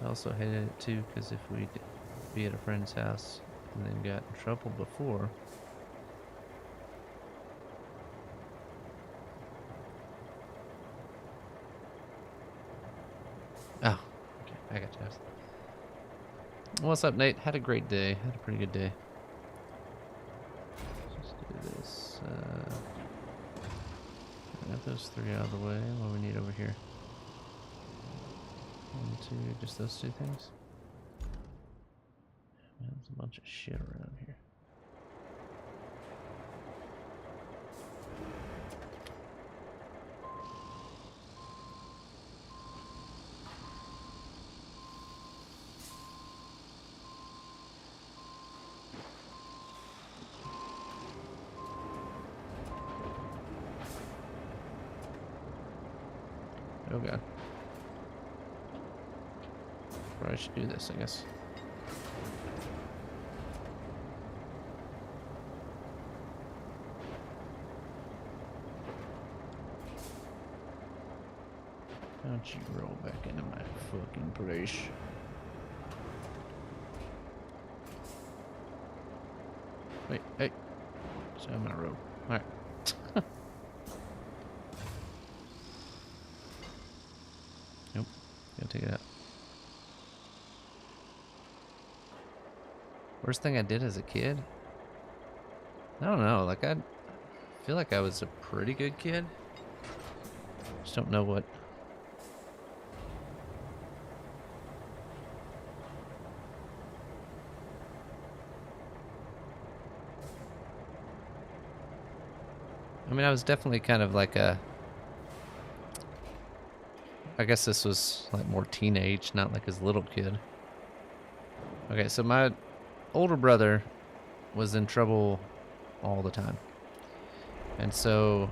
I also hated it too because if we'd be at a friend's house and then got in trouble before, oh, okay, I got you. What's up, Nate? Had a great day. Had a pretty good day. Let's just do this. Got those three out of the way. What do we need over here? One, two, just those two things. Man, there's a bunch of shit around here. Oh god. Probably should do this, I guess. Why don't you roll back into my fucking place? Wait, hey. So I'm gonna roll. Alright. Nope. Gotta take it out. Worst thing I did as a kid? I don't know. Like, I feel like I was a pretty good kid. Just don't know what. I mean, I was definitely kind of like a. I guess this was like more teenage, not like as a little kid. Okay, so my older brother was in trouble all the time. And so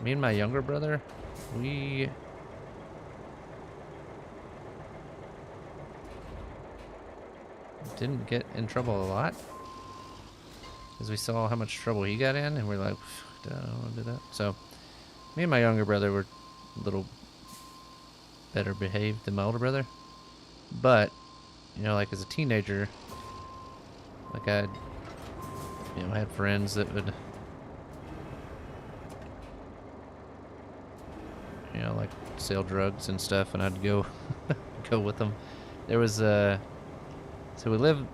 me and my younger brother, we didn't get in trouble a lot because we saw how much trouble he got in and we're like, I don't want to do that. So me and my younger brother were a little better behaved than my older brother. But, you know, like as a teenager, like I, you know, had friends that would, you know, like sell drugs and stuff, and I'd go go with them. There was so we live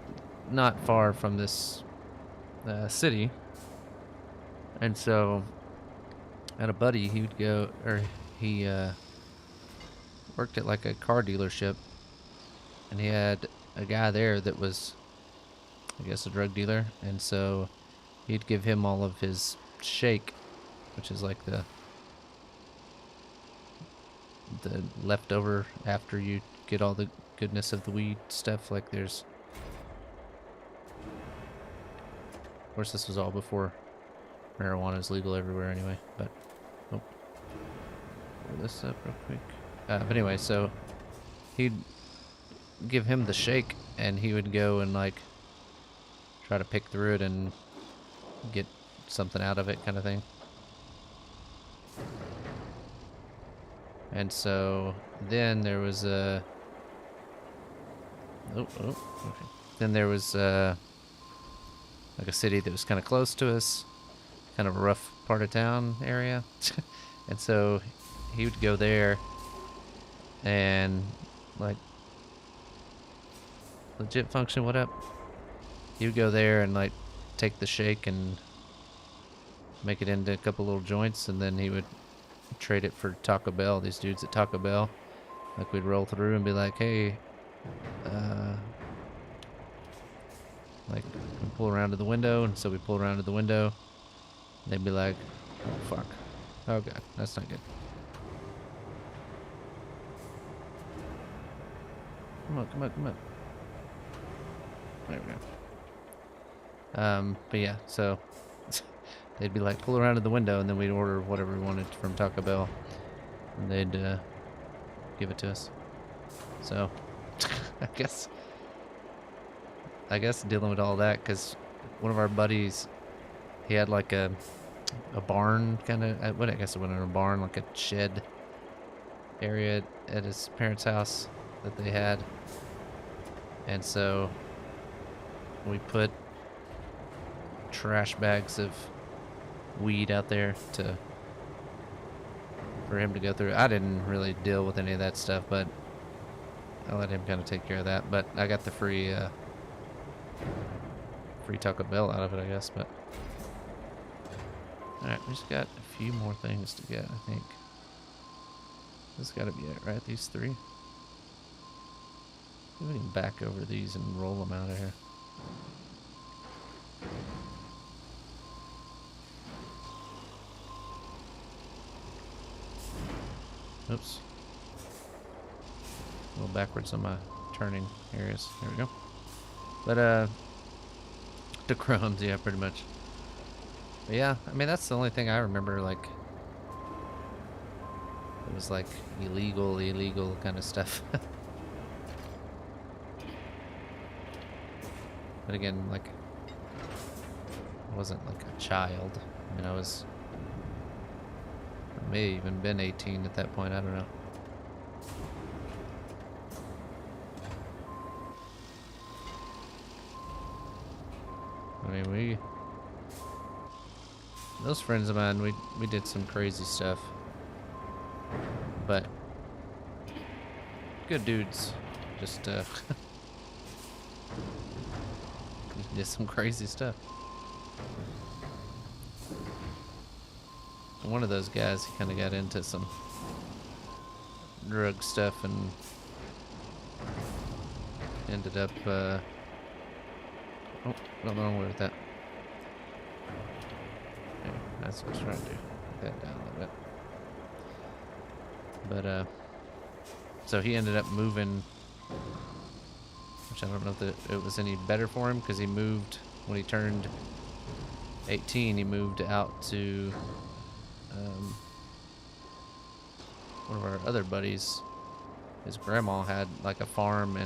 not far from this city, and so I had a buddy. He would go, or he worked at like a car dealership, and he had a guy there that was, I guess, a drug dealer, and so he'd give him all of his shake, which is like the leftover after you get all the goodness of the weed stuff. Like there's, of course, this was all before marijuana is legal everywhere anyway. But oh, pull this up real quick. But anyway, so he'd give him the shake, and he would go and like try to pick through it and get something out of it, kind of thing. And so then there was a okay. Then there was like a city that was kind of close to us, kind of a rough part of town area. And so he would go there and like legit function, what up? He would go there and like take the shake and make it into a couple little joints, and then he would trade it for Taco Bell. These dudes at Taco Bell, like we'd roll through and be like, hey, like we pull around to the window, and so we pull around to the window, and they'd be like, oh fuck, oh god, that's not good. Come on, come on, come on. There we go. But yeah, so they'd be like, pull around to the window, and then we'd order whatever we wanted from Taco Bell, and they'd give it to us. So I guess dealing with all that, because one of our buddies, he had like a barn kind of, I guess it wasn't a barn, like a shed area at his parents' house that they had. And so we put trash bags of weed out there for him to go through. I didn't really deal with any of that stuff, but I let him kind of take care of that. But I got the free Taco Bell out of it, I guess. But all right, we just got a few more things to get, I think. This got to be it, right? These three. We can back over these and roll them out of here. Oops. A little backwards on my turning areas. There we go. But, the crumbs, yeah, pretty much. But yeah, I mean, that's the only thing I remember, like, it was like illegal kind of stuff. But again, like, I wasn't like a child. I mean, I may have even been 18 at that point. I don't know. I mean, those friends of mine, we did some crazy stuff. But good dudes. Just, did some crazy stuff. One of those guys, he kind of got into some drug stuff and ended up, oh, nothing wrong with that. Yeah, that's what I was trying to do. Put that down a little bit. But, so he ended up moving, which I don't know if it was any better for him, because he moved when he turned 18. He moved out to one of our other buddies. His grandma had like a farm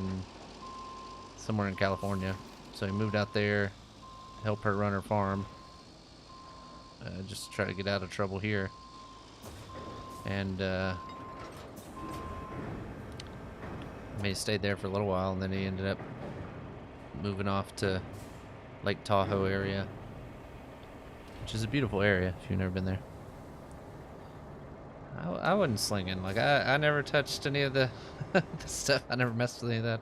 somewhere in California, so he moved out there, help her run her farm, just to try to get out of trouble here. And I mean, he stayed there for a little while, and then he ended up moving off to Lake Tahoe area, which is a beautiful area if you've never been there. I wasn't slinging. Like, I never touched any of the, the stuff. I never messed with any of that.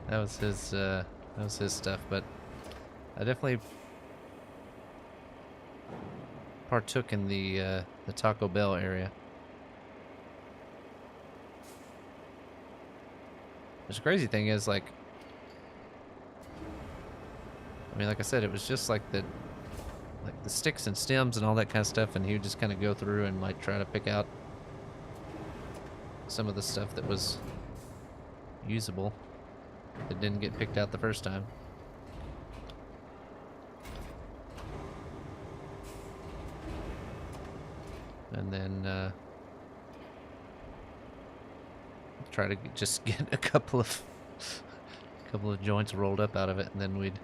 That was his stuff, but I definitely partook in the Taco Bell area. Which the crazy thing is, like, I mean, like I said, it was just like the sticks and stems and all that kind of stuff, and he would just kind of go through and like try to pick out some of the stuff that was usable that didn't get picked out the first time. And then try to just get a couple of joints rolled up out of it, and then we'd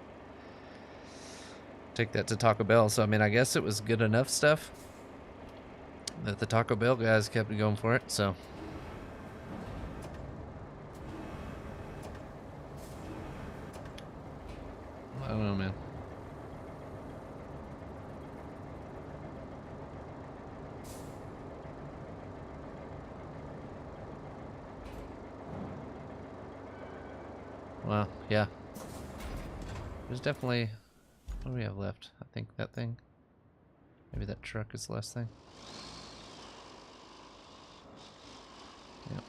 take that to Taco Bell. So I mean, I guess it was good enough stuff that the Taco Bell guys kept going for it. So I don't know, man. Well, yeah. There's definitely... What do we have left? I think that thing. Maybe that truck is the last thing. Yep.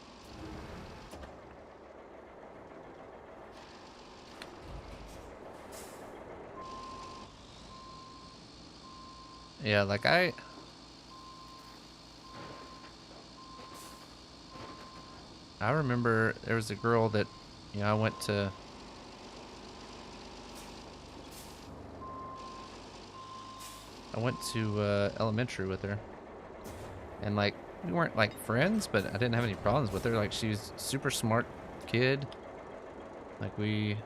Yeah, like I remember there was a girl that, you know, I went to elementary with her, and like we weren't like friends, but I didn't have any problems with her. Like, she was a super smart kid. Like, we,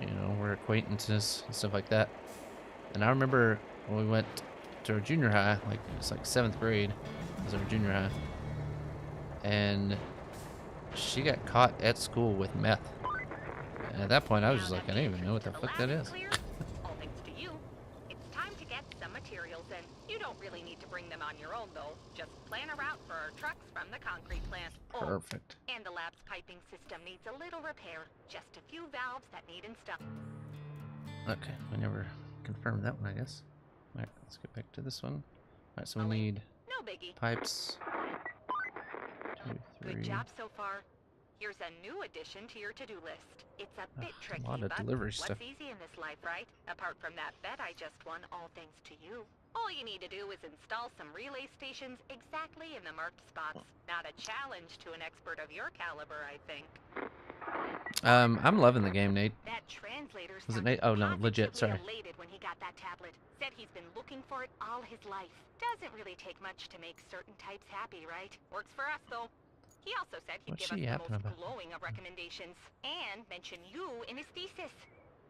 you know, we're acquaintances and stuff like that. And I remember when we went to our junior high, like it was like 7th grade was our junior high, and she got caught at school with meth. And at that point, I was just like, I didn't even know what the fuck that is. All thanks to you. It's time to get some materials in. You don't really need to bring them on your own, though. Just plan a route for our trucks from the concrete plant. Perfect. Oh, and the lab's piping system needs a little repair. Just a few valves that need installed. Okay, we never confirmed that one, I guess. Alright, let's get back to this one. Alright, so we need no biggie. pipes. 2, 3. Good job so far. Here's a new addition to your to-do list. It's a bit tricky, A lot of but delivery what's stuff. easy in this life, right? Apart from that bet I just won, all thanks to you. All you need to do is install some relay stations exactly in the marked spots. Not a challenge to an expert of your caliber, I think. I'm loving the game, Nate. That translator Was it Nate? Oh no, legit, sorry. elated when he got that tablet. Said he's been looking for it all his life. Doesn't really take much to make certain types happy, right? Works for us, though. He also said he'd What's give us she the yapping most about? glowing of recommendations and mention you in his thesis.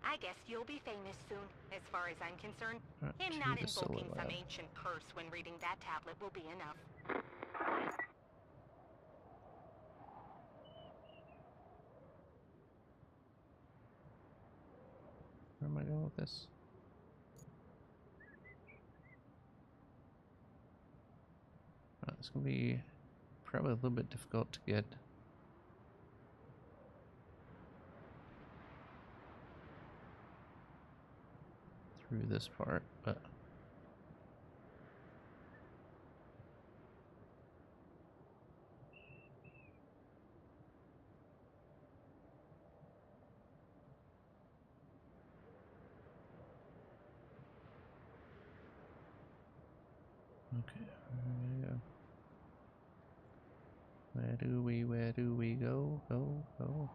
I guess you'll be famous soon, as far as I'm concerned. Him not invoking some ancient curse when reading that tablet will be enough. Where am I going with this? It's gonna be probably a little bit difficult to get through this part, but okay, there we go. Where do we go? Go.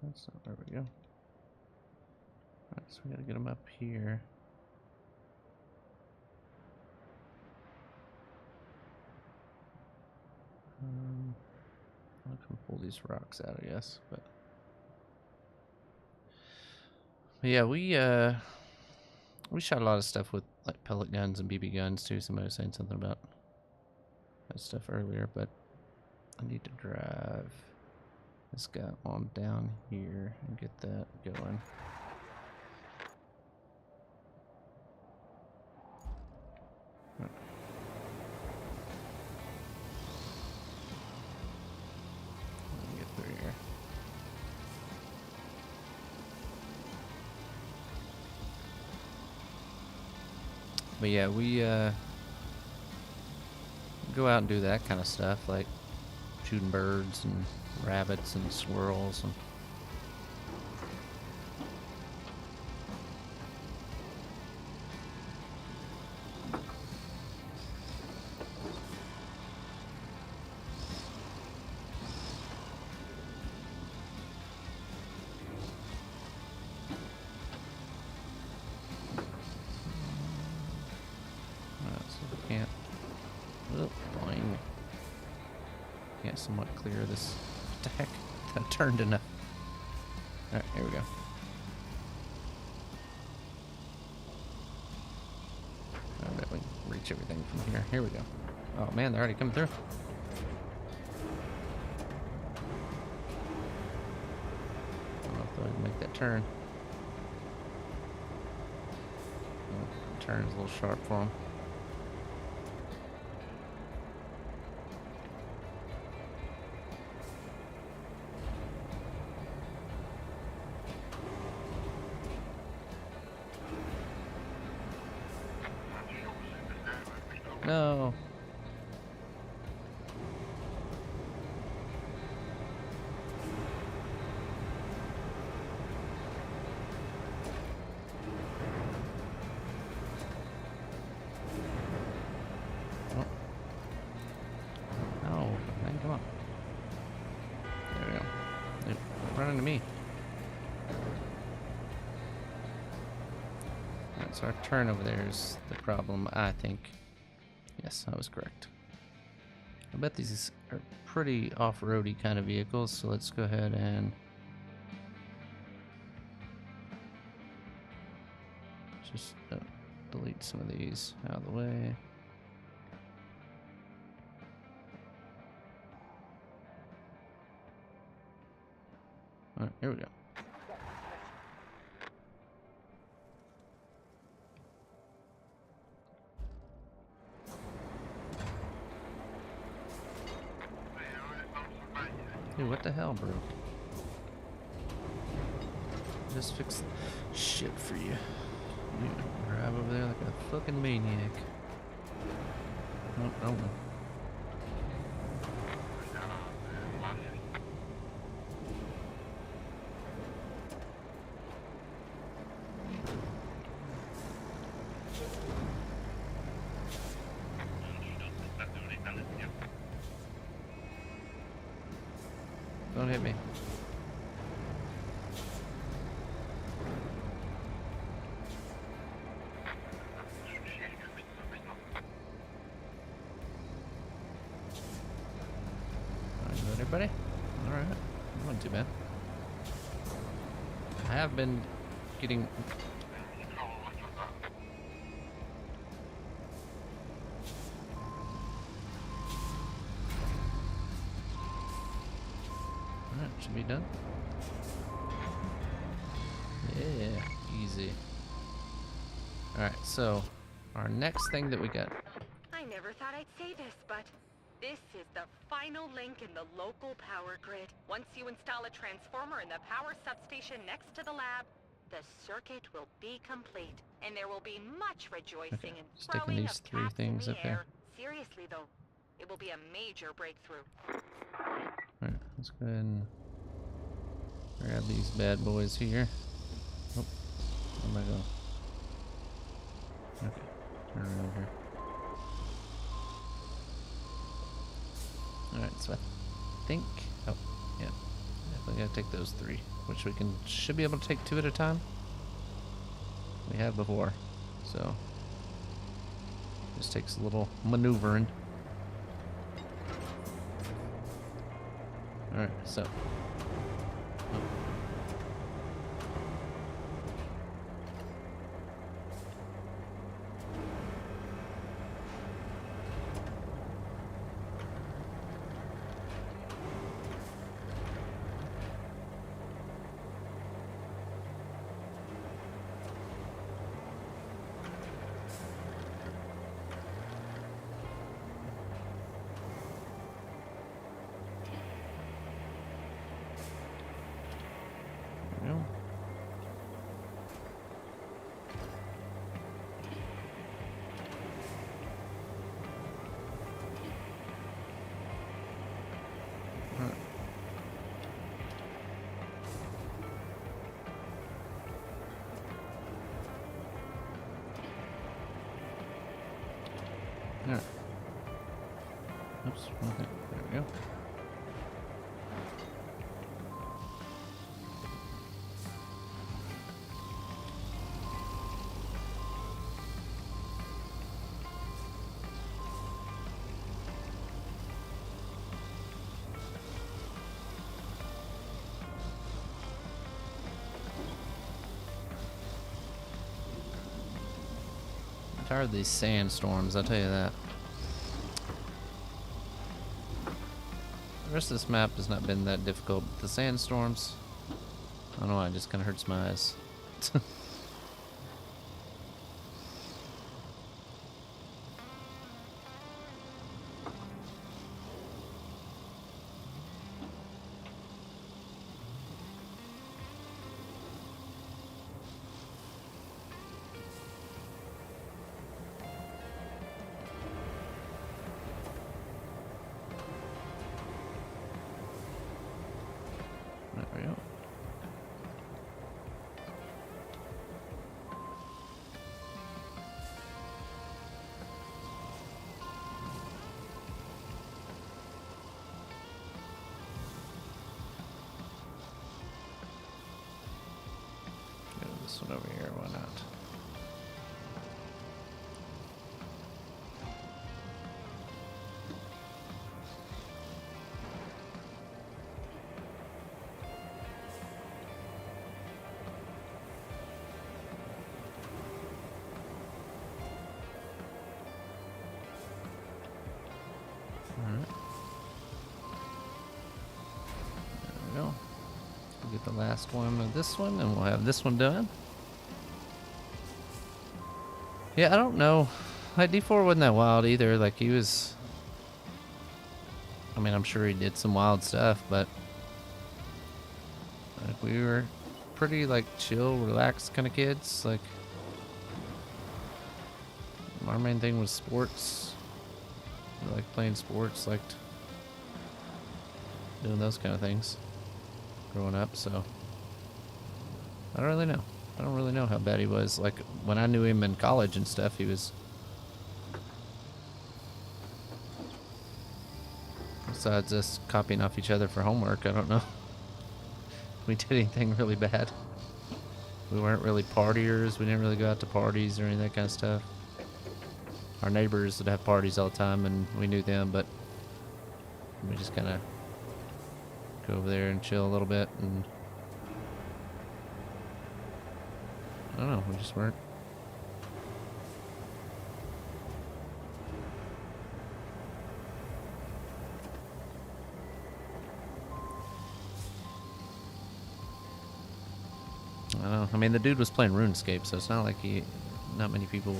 That's not, there we go. Alright, so we gotta get them up here. I can pull these rocks out, I guess, but Yeah, we shot a lot of stuff with like pellet guns and BB guns too. Somebody was saying something about that stuff earlier, but I need to drive this guy on down here and get that going. Get through here. But yeah, we go out and do that kind of stuff, like shooting birds and rabbits and squirrels and can't. Oh, boing. Can't somewhat clear this. What the heck? That turned enough. Alright, here we go. I bet we can reach everything from here. Here we go. Oh man, they're already coming through. I don't know if they'll make that turn. Oh, the turn is a little sharp for them. No. Oh. No. Man, come on. There we go. They're running to me. Alright, so our turn over there is the problem, I think. Yes, I was correct. I bet these are pretty off-roady kind of vehicles, so let's go ahead and just delete some of these out of the way. Alright, here we go. Dude, what the hell, bro? Just fix shit for you. You drive over there like a fucking maniac. Oh, oh. Don't hit me. Alright, everybody? Alright. Not too bad. I have been getting... Alright, should be done. Yeah, easy. Alright, so our next thing that we got... I never thought I'd say this, but this is the final link in the local power grid. Once you install a transformer in the power substation next to the lab, the circuit will be complete, and there will be much rejoicing and sticking throwing these of three caps things in the up there. air. Seriously though, it will be a major breakthrough. Alright, let's go ahead and grab these bad boys here. Oh, where am I going? Okay, turn around here. Alright, so I think... Oh, yeah. Definitely gotta take those three, which we should be able to take two at a time. We have before, so... Just takes a little maneuvering. Alright, so... Oh. Oops. Okay. There we go. I'm tired of these sandstorms, I'll tell you that. The rest of this map has not been that difficult, but the sandstorms, I don't know why, it just kind of hurts my eyes. There we go. Go this one over here, why not? Alright. There we go. We'll get the last one of this one and we'll have this one done. Yeah, I don't know. Like D4 wasn't that wild either. Like he was, I mean, I'm sure he did some wild stuff, but like we were pretty like chill, relaxed kind of kids. Like our main thing was sports. We liked playing sports, liked doing those kind of things growing up, so I don't really know. I don't really know how bad he was. Like when I knew him in college and stuff, he was, besides us copying off each other for homework, I don't know if we did anything really bad. We weren't really partiers. We didn't really go out to parties or any of that kind of stuff. Our neighbors would have parties all the time, and we knew them, but we just kind of go over there and chill a little bit, and I don't know, we just weren't. I don't know. I mean, the dude was playing RuneScape, so it's not like not many people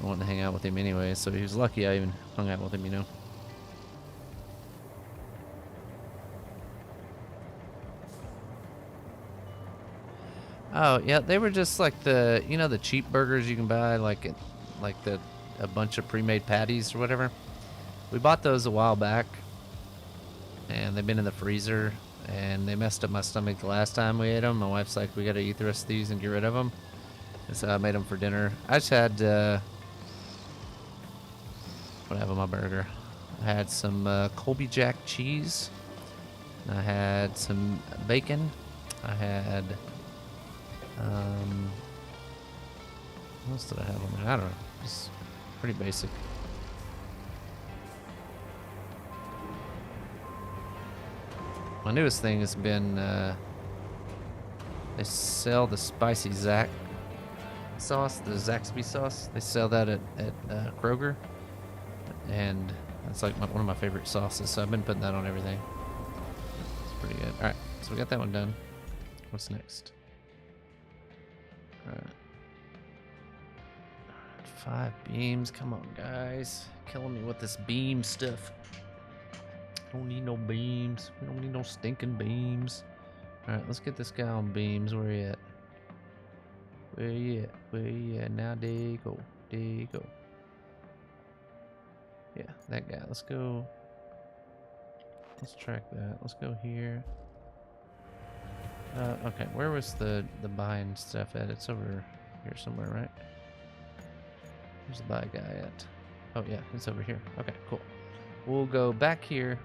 wanting to hang out with him anyway, so he was lucky I even hung out with him, you know. Oh, yeah, they were just like the, you know, the cheap burgers you can buy, like a bunch of pre-made patties or whatever. We bought those a while back, and they've been in the freezer, and they messed up my stomach the last time we ate them. My wife's like, we gotta eat the rest of these and get rid of them. And so I made them for dinner. I just had, what I have on my burger? I had some Colby Jack cheese. I had some bacon. I had, what else did I have on there? I don't know. It's pretty basic. My newest thing has been, they sell the spicy Zax sauce, the Zaxby sauce. They sell that at Kroger. And that's like one of my favorite sauces, so I've been putting that on everything. It's pretty good. Alright, so we got that one done. What's next? Alright. 5 beams. Come on, guys. Killing me with this beam stuff. Don't need no beams. We don't need no stinking beams. Alright, let's get this guy on beams. Where he at? Where you at? Where you at? Now there you go. There you go. Yeah, that guy. Let's go. Let's track that. Let's go here. Okay, where was the buying stuff at? It's over here somewhere, right? Where's the buy guy at? Oh yeah, it's over here. Okay, cool. we'll go back here,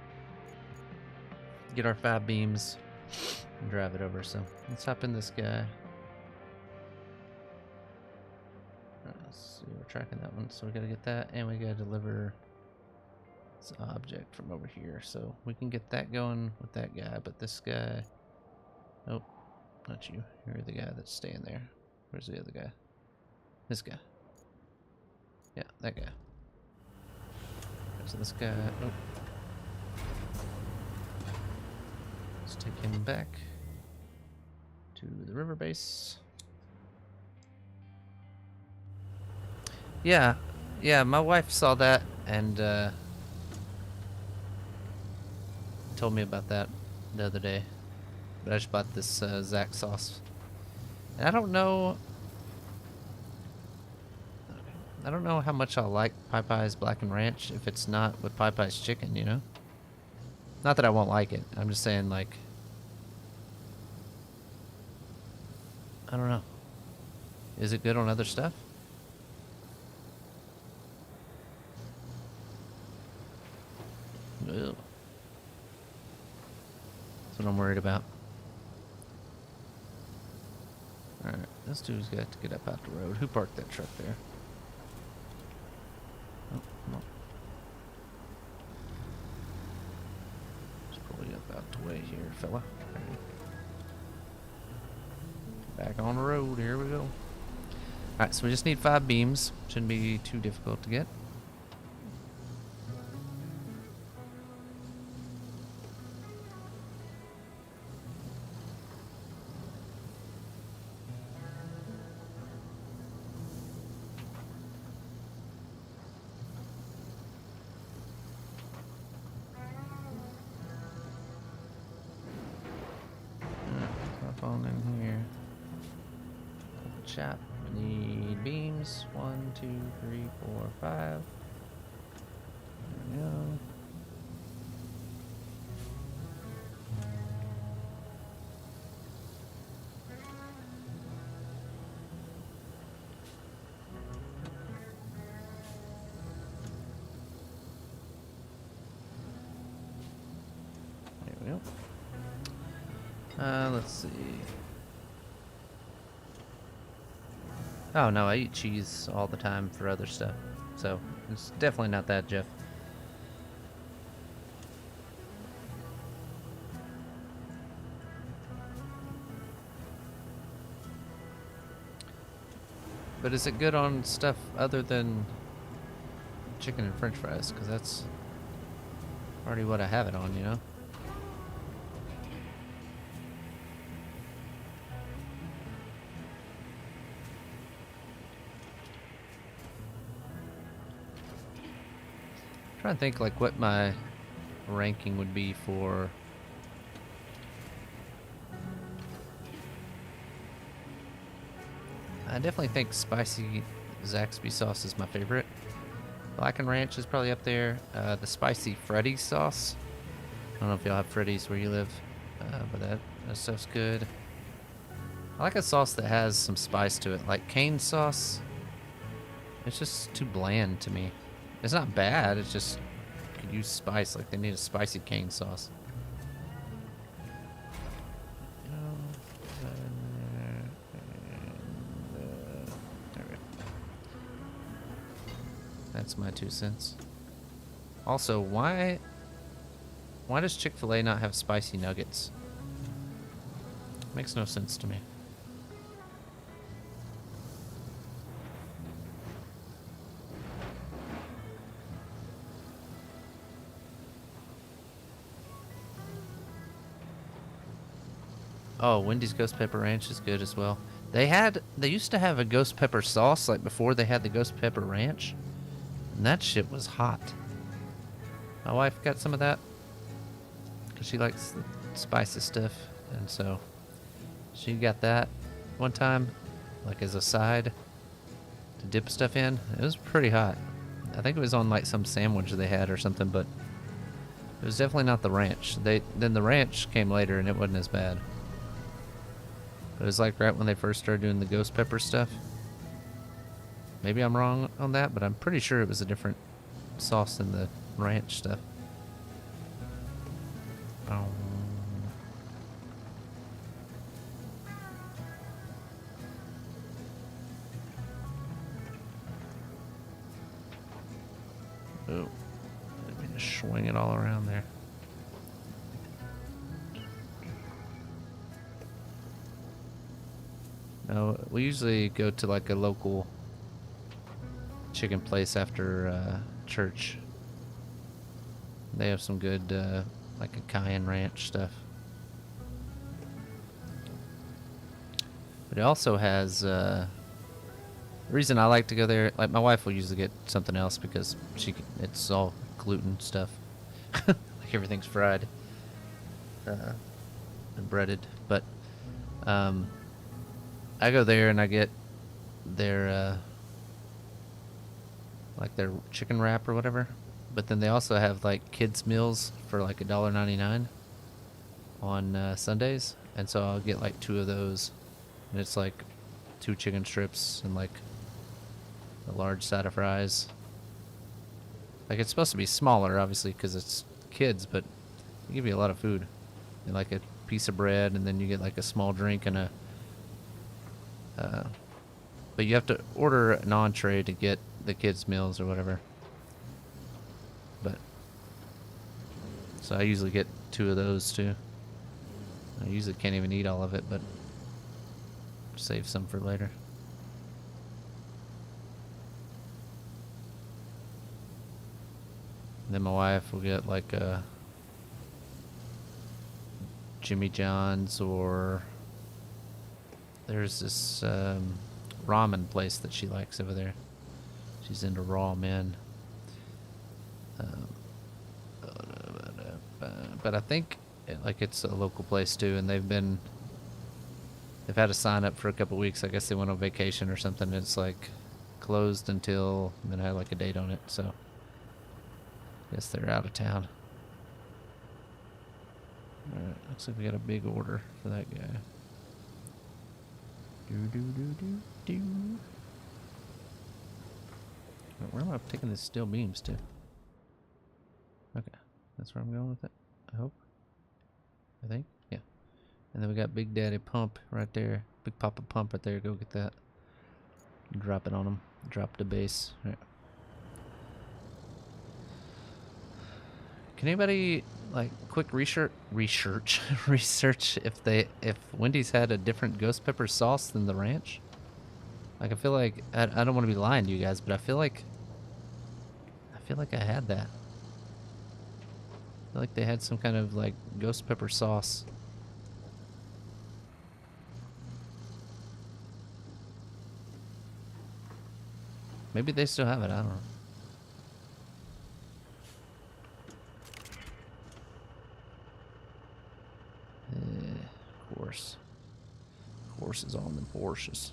get our 5 beams, and drive it over. So let's hop in this guy. Let's see, we're tracking that one, so we gotta get that, and we gotta deliver this object from over here. So we can get that going with that guy, but this guy, nope, not you. You're the guy that's staying there. Where's the other guy? This guy. Yeah, that guy. So this guy, oh. Let's take him back to the river base. Yeah, my wife saw that and told me about that the other day. But I just bought this Zach sauce. And I don't know how much I'll like Popeye's Black and Ranch if it's not with Popeye's chicken, you know? Not that I won't like it. I'm just saying, like, I don't know. Is it good on other stuff? Ew. That's what I'm worried about. Alright, this dude's got to get up out the road. Who parked that truck there? Oh, come on. Just pull you up out the way here, fella. Right. Back on the road, here we go. Alright, so we just need 5 beams. Shouldn't be too difficult to get. On in here. Chop. We need beams. 1, 2, 3, 4, 5. There we go. There we go. Let's see. Oh no, I eat cheese all the time for other stuff. So, it's definitely not that, Jeff. But is it good on stuff other than chicken and french fries? Because that's already what I have it on, you know? Trying to think like what my ranking would be for I definitely think spicy Zaxby sauce is my favorite. Black and Ranch is probably up there. The spicy Freddy's sauce. I don't know if y'all have Freddy's where you live, but that stuff's good. I like a sauce that has some spice to it, like cane sauce. It's just too bland to me. It's not bad, it's just could use spice, like they need a spicy cane sauce. That's my 2 cents. Also, why does Chick-fil-A not have spicy nuggets? Makes no sense to me. Oh, Wendy's Ghost Pepper Ranch is good as well. They used to have a ghost pepper sauce like before they had the Ghost Pepper Ranch. And that shit was hot. My wife got some of that because she likes the spicy stuff, and so she got that one time, like as a side to dip stuff in. It was pretty hot. I think it was on like some sandwich they had or something, but it was definitely not the ranch. Then the ranch came later, and it wasn't as bad. But it was like right when they first started doing the ghost pepper stuff. Maybe I'm wrong on that, but I'm pretty sure it was a different sauce than the ranch stuff. Oh. Oh, let me just swing it all around there. No, we usually go to like a local chicken place after church. They have some good like a cayenne ranch stuff. But it also has the reason I like to go there, like my wife will usually get something else because it's all gluten stuff. Like everything's fried and breaded. But I go there and I get their like their chicken wrap or whatever. But then they also have like kids meals for like $1.99 on Sundays, and so I'll get like 2 of those, and it's like 2 chicken strips and like a large side of fries. Like it's supposed to be smaller, obviously, because it's kids, but they give you a lot of food. And like a piece of bread, and then you get like a small drink and a. But you have to order an entree to get the kids' meals or whatever. But so I usually get 2 of those too. I usually can't even eat all of it, but save some for later. Then my wife will get like a Jimmy John's, or there's this ramen place that she likes over there. She's into raw men. But I think like it's a local place too, and they've had a sign up for a couple weeks. I guess they went on vacation or something. It's like closed until, and then had like a date on it, so I guess they're out of town. Alright, looks like we got a big order for that guy. Where am I taking these steel beams to? Okay, that's where I'm going with it, I hope. I think, yeah. And then we got Big Daddy Pump right there. Big Papa Pump right there. Go get that. Drop it on him. Drop the base. All right. Can anybody like quick research research if Wendy's had a different ghost pepper sauce than the ranch? Like I feel like I don't want to be lying to you guys, but I feel like I had that. I feel like they had some kind of like ghost pepper sauce. Maybe they still have it, I don't know. Of course. Horses on them Porsches.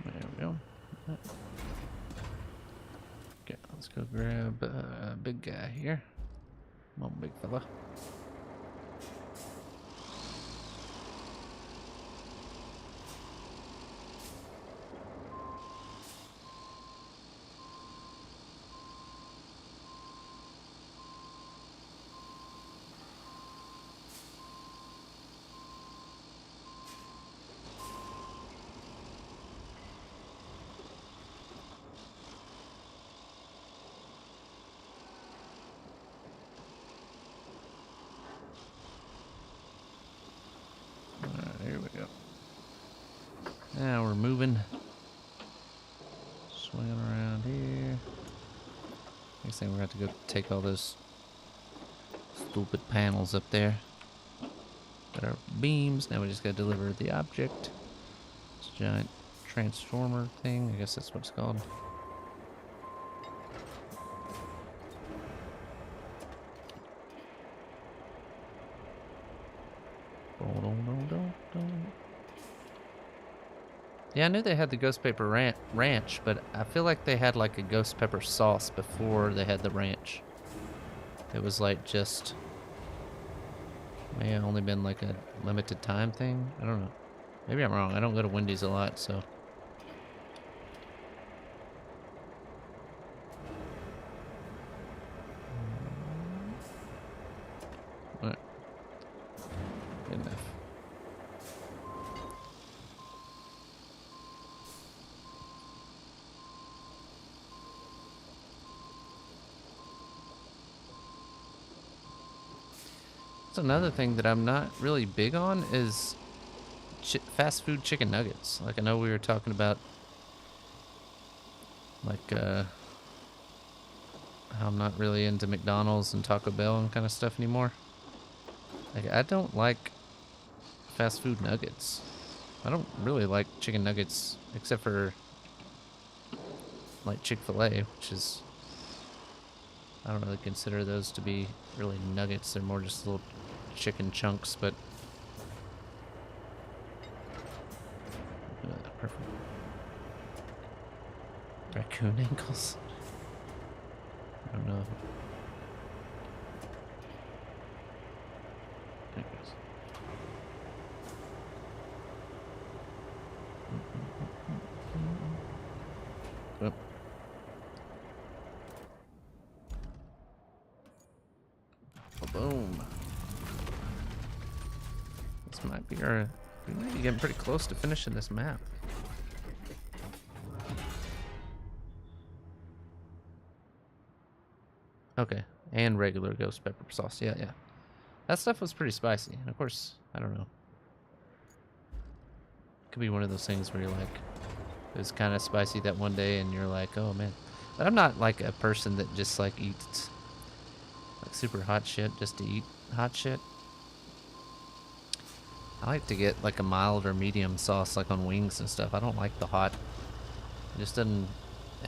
There we go. Okay, let's go grab a big guy here. Come on, big fella. Next thing we're going to have to go take all those stupid panels up there that are beams. Now we just got to deliver the object. This giant transformer thing. I guess that's what it's called. Yeah, I knew they had the ghost pepper ranch, but I feel like they had like a ghost pepper sauce before they had the ranch. It was like just may have only been like a limited time thing. I don't know. Maybe I'm wrong. I don't go to Wendy's a lot, so. All right. Good enough. That's another thing that I'm not really big on is fast food chicken nuggets. Like I know we were talking about like how I'm not really into McDonald's and Taco Bell and kind of stuff anymore. Like I don't like fast food nuggets. I don't really like chicken nuggets except for like Chick-fil-A, which is I don't really consider those to be really nuggets. They're more just little chicken chunks, but perfect. Raccoon ankles. I don't know. There it goes. Oh. Boom. This might be our. We might be getting pretty close to finishing this map. Okay, and regular ghost pepper sauce. Yeah, yeah. That stuff was pretty spicy. And of course, I don't know. It could be one of those things where you're like, it was kind of spicy that one day, and you're like, oh man. But I'm not like a person that just like eats like super hot shit just to eat hot shit. I like to get like a mild or medium sauce like on wings and stuff. I don't like the hot. It just doesn't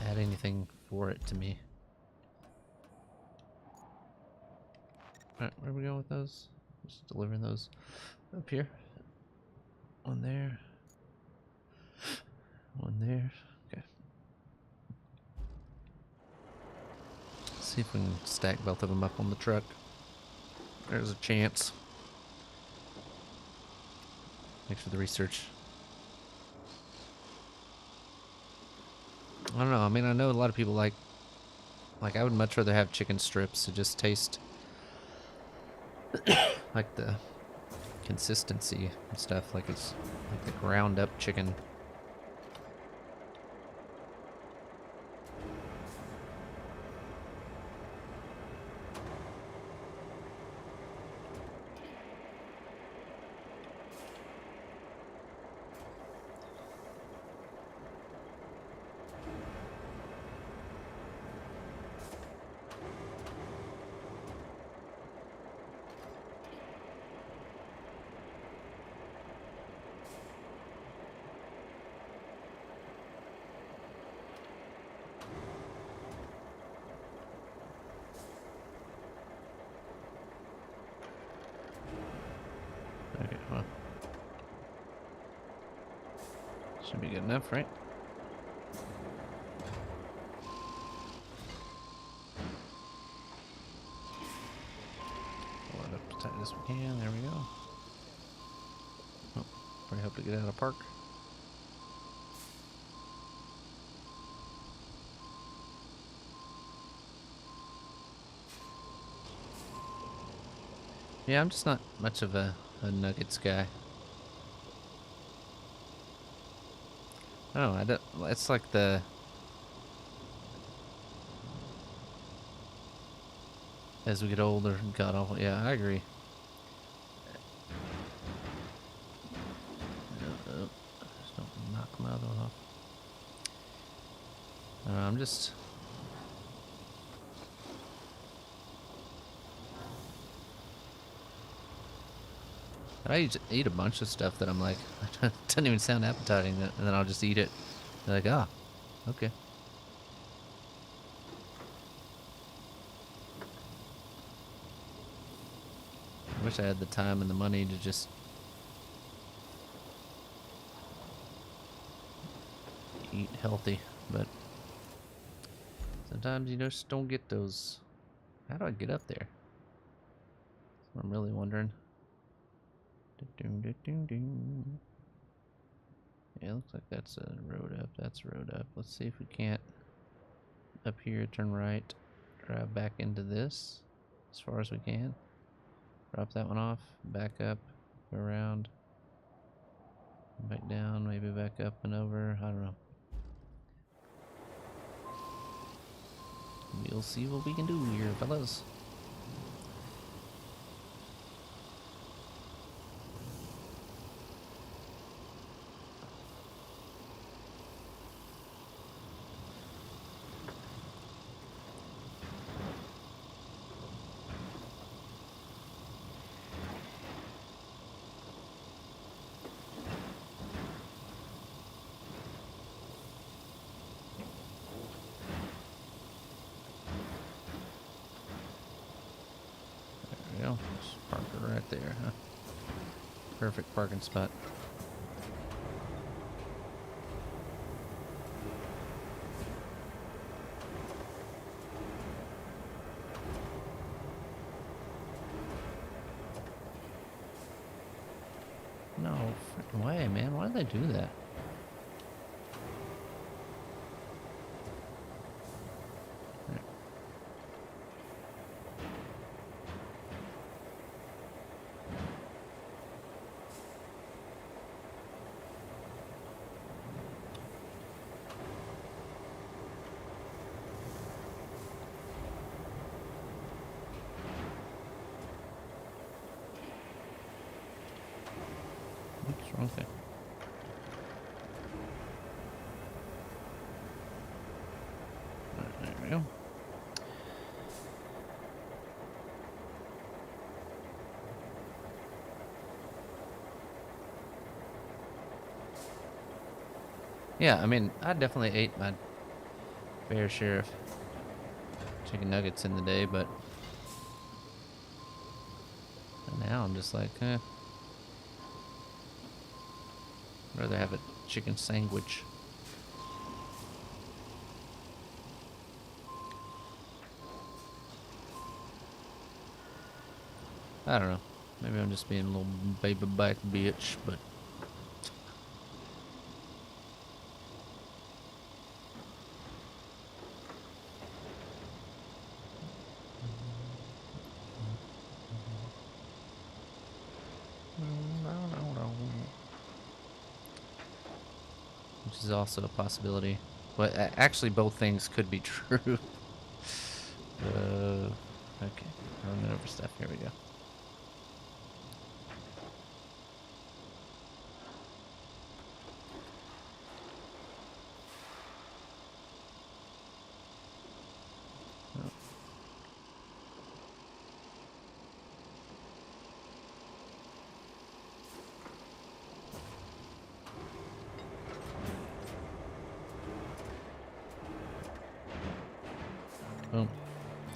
add anything for it to me. Alright, where are we going with those? Just delivering those up here. One there. One there. Okay. Let's see if we can stack both of them up on the truck. There's a chance. Thanks for the research. I don't know. I mean, I know a lot of people like I would much rather have chicken strips to just taste like the consistency and stuff. Like it's like the ground up chicken. Okay, well. Should be good enough, right? Pull it up as tight as we can. There we go. Oh, probably hope to get out of park. Yeah, I'm just not much of a nuggets guy. Oh, I don't. It's like the. As we get older, god awful. Yeah, I agree. Just don't knock my other one off. I'm just. I used to eat a bunch of stuff that I'm like, it doesn't even sound appetizing, and then I'll just eat it. They're like, ah, okay. I wish I had the time and the money to just eat healthy, but sometimes you just don't get those. How do I get up there? That's what I'm really wondering. Yeah, looks like that's a road up. That's a road up. Let's see if we can't up here turn right, drive back into this as far as we can. Drop that one off, back up, go around, back down, maybe back up and over. I don't know. We'll see what we can do here, fellas. Just park it right there, huh? Perfect parking spot. No freaking way, man. Why did they do that? Oops, wrong thing. Right, there we go. Yeah, I mean, I definitely ate my fair share of chicken nuggets in the day, but now I'm just like, I'd rather have a chicken sandwich. I don't know. Maybe I'm just being a little baby back bitch, but which is also a possibility. But actually, both things could be true. Okay, running over stuff. Here we go. Boom.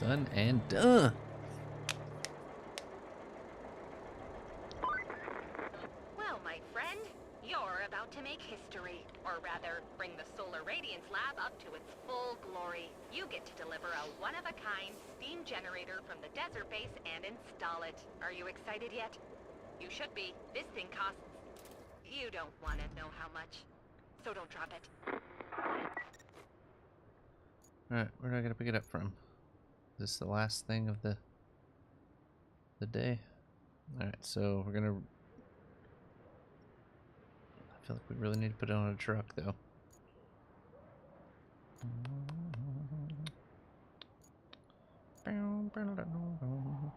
Done and done. Well, my friend, you're about to make history. Or rather, bring the Solar Radiance Lab up to its full glory. You get to deliver a one-of-a-kind steam generator from the desert base and install it. Are you excited yet? You should be. This thing costs... You don't want to know how much. So don't drop it. Alright, where do I gotta pick it up from? Is this the last thing of the day? Alright, so we're gonna... I feel like we really need to put it on a truck, though.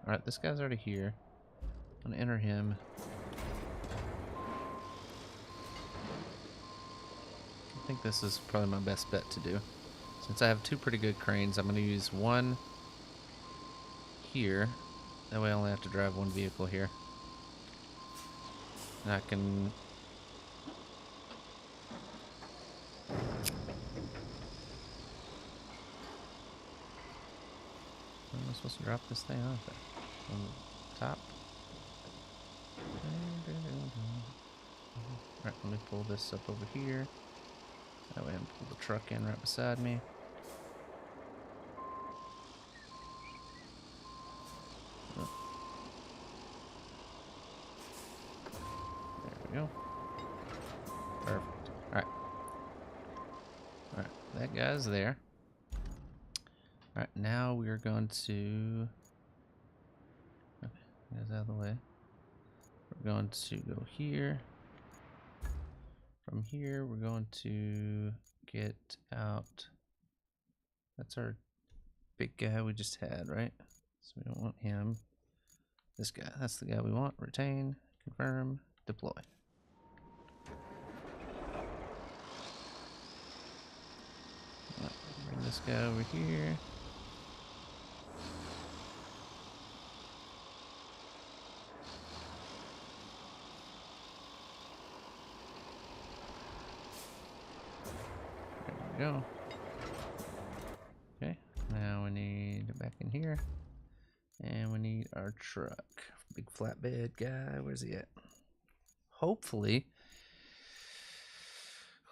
Alright, this guy's already here. I'm gonna enter him. I think this is probably my best bet to do. Since I have two pretty good cranes, I'm gonna use one here. That way I only have to drive one vehicle here. I can... Where am I supposed to drop this thing off there? On the top? Right, let me pull this up over here. That way I can pull the truck in right beside me. There we go. Perfect. Alright. Alright, that guy's there. Alright, now we are going to... Okay, that's out of the way. We're going to go here. From here, we're going to get out... That's our big guy we just had, right? So we don't want him. This guy, that's the guy we want. Retain, confirm, deploy. Right, bring this guy over here. There we go. Okay, now we need it back in here. And we need our truck. Big flatbed guy, where's he at? Hopefully,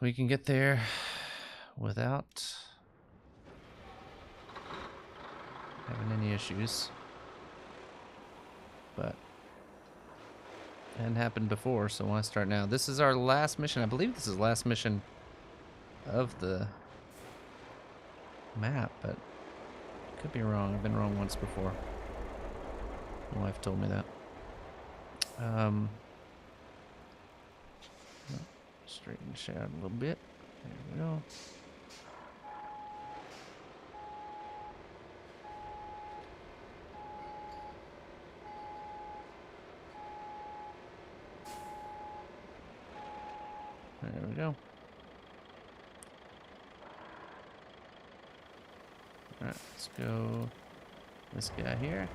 we can get there without having any issues. But it hadn't happened before, so why start now? This is our last mission. I believe this is the last mission of the map, but could be wrong. I've been wrong once before. My wife told me that. Straighten the shot a little bit. There we go. There we go. Alright, let's go this guy here.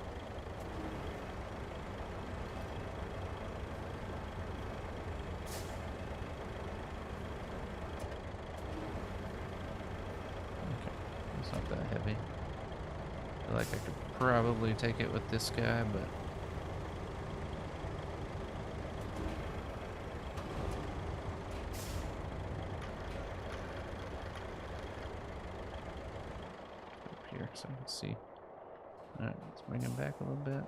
Okay, it's not that heavy. I feel like I could probably take it with this guy, but here so I can see. Alright, let's bring him back a little bit.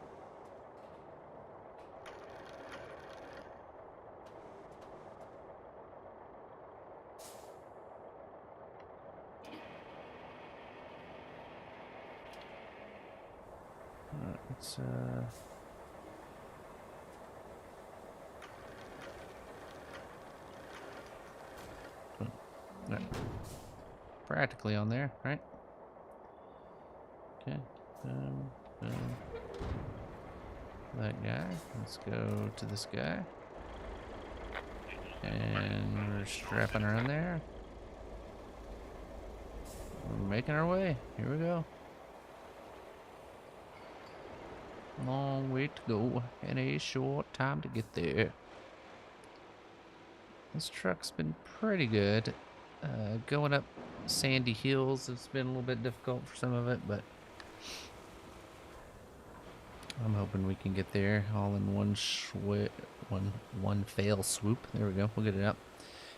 Alright, let's Alright. Practically on there, right? Okay. That guy. Let's go to this guy. And we're strapping her in there. We're making our way. Here we go. Long way to go and a short time to get there. This truck's been pretty good. Going up sandy hills, it's been a little bit difficult for some of it, but I'm hoping we can get there all in one fail swoop. There we go. We'll get it up.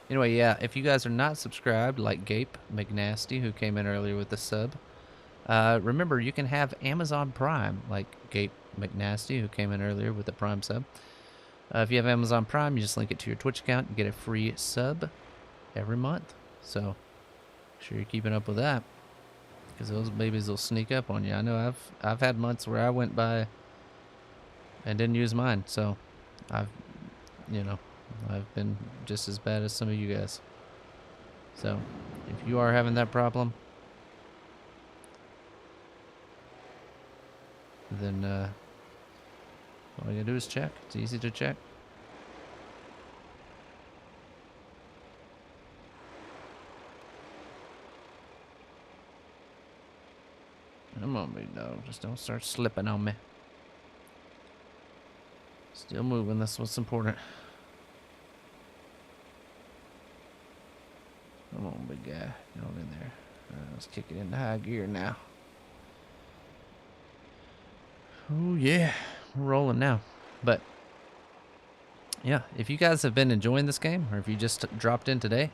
Anyway, yeah, if you guys are not subscribed, like Gape McNasty, who came in earlier with the sub, remember, you can have Amazon Prime, like Gape McNasty, who came in earlier with the Prime sub. If you have Amazon Prime, you just link it to your Twitch account and get a free sub every month. So, make sure you're keeping up with that, because those babies will sneak up on you. I know I've had months where I went by and didn't use mine, so I've been just as bad as some of you guys. So, if you are having that problem, then all you gotta do is check. It's easy to check. Come on, big dog. Just don't start slipping on me. Still moving. That's what's important. Come on, big guy. Get on in there. Let's kick it into high gear now. Oh, yeah. We're rolling now. But, yeah, if you guys have been enjoying this game, or if you just dropped in today,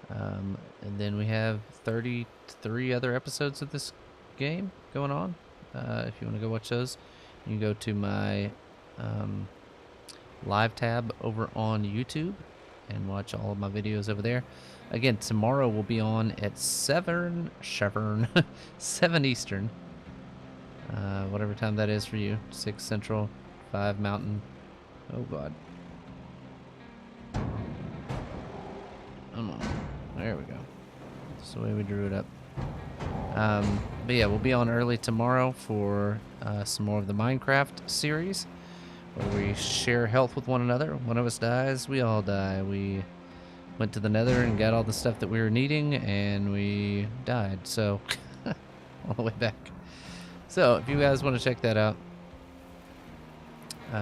and then we have 33 other episodes of this game going on. If you want to go watch those, you can go to my live tab over on YouTube and watch all of my videos over there. Again, tomorrow we'll be on at 7 Eastern. Whatever time that is for you. 6 Central, 5 Mountain. Oh, God. Come on. There we go. That's the way we drew it up. But yeah, we'll be on early tomorrow for some more of the Minecraft series, where we share health with one another. One of us dies, we all die. We went to the nether and got all the stuff that we were needing, and we died. So, all the way back. So, if you guys want to check that out,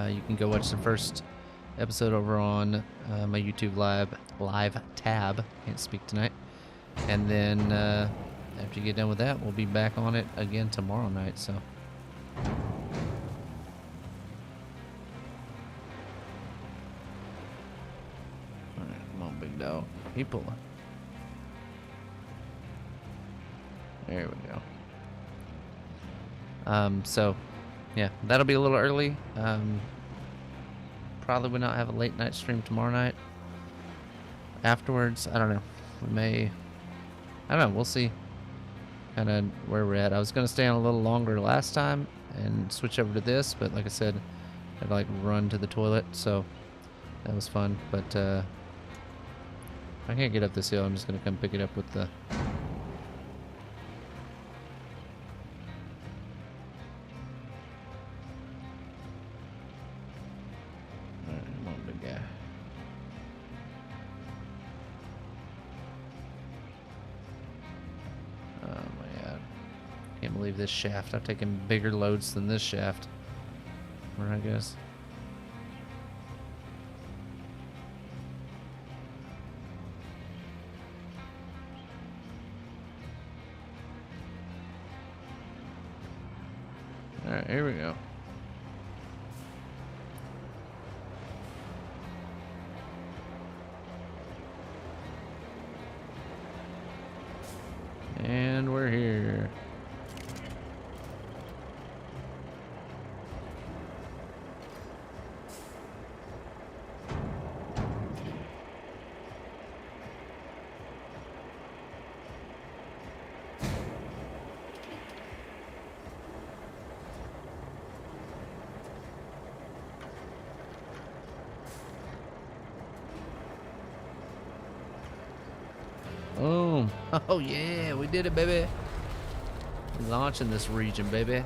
you can go watch the first episode over on my YouTube live tab. Can't speak tonight. And then after you get done with that, we'll be back on it again tomorrow night. So. Big dog. Keep pulling. There we go. So, yeah, that'll be a little early. Probably will not have a late night stream tomorrow night. Afterwards, I don't know. We may. I don't know. We'll see. Kind of where we're at. I was gonna stay on a little longer last time and switch over to this, but like I said, I'd like run to the toilet, so that was fun. But if I can't get up this hill, I'm just going to come pick it up with the... Alright, come on, big guy. Oh my god. Can't believe this shaft. I've taken bigger loads than this shaft. I guess. Alright, here we go. And we're here. Boom. Oh yeah, we did it, baby. We're launching this region, baby.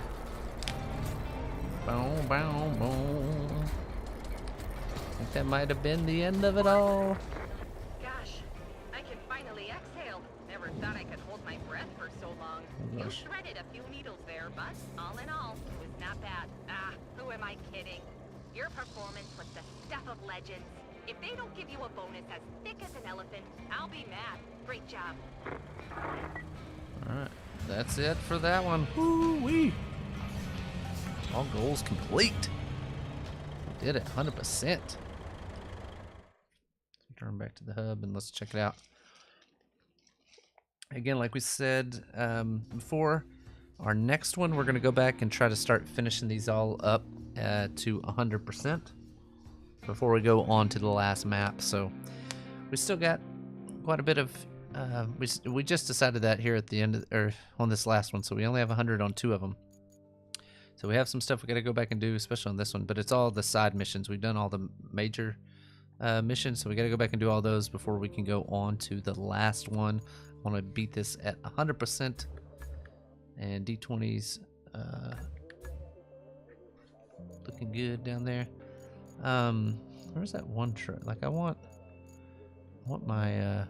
Boom, boom, boom. I think that might have been the end of it all. Gosh, I can finally exhale. Never thought I could hold my breath for so long. Oh, You gosh. shredded a few needles there, but all in all, it was not bad. Ah, who am I kidding? Your performance was the stuff of legends. If they don't give you a bonus as thick as an elephant, I'll be mad. Great job. Alright, that's it for that one. Woo-wee. All goals complete. We did it, 100%. Turn back to the hub and let's check it out. Again, like we said before, our next one, we're going to go back and try to start finishing these all up to 100% before we go on to the last map. So we still got quite a bit of we just decided that here at the end of, or on this last one, so we only have 100 on 2 of them. So we have some stuff we got to go back and do, especially on this one, but it's all the side missions. We've done all the major missions, so we got to go back and do all those before we can go on to the last one. I want to beat this at 100%. And D20's looking good down there. Where's that one truck? Like I want my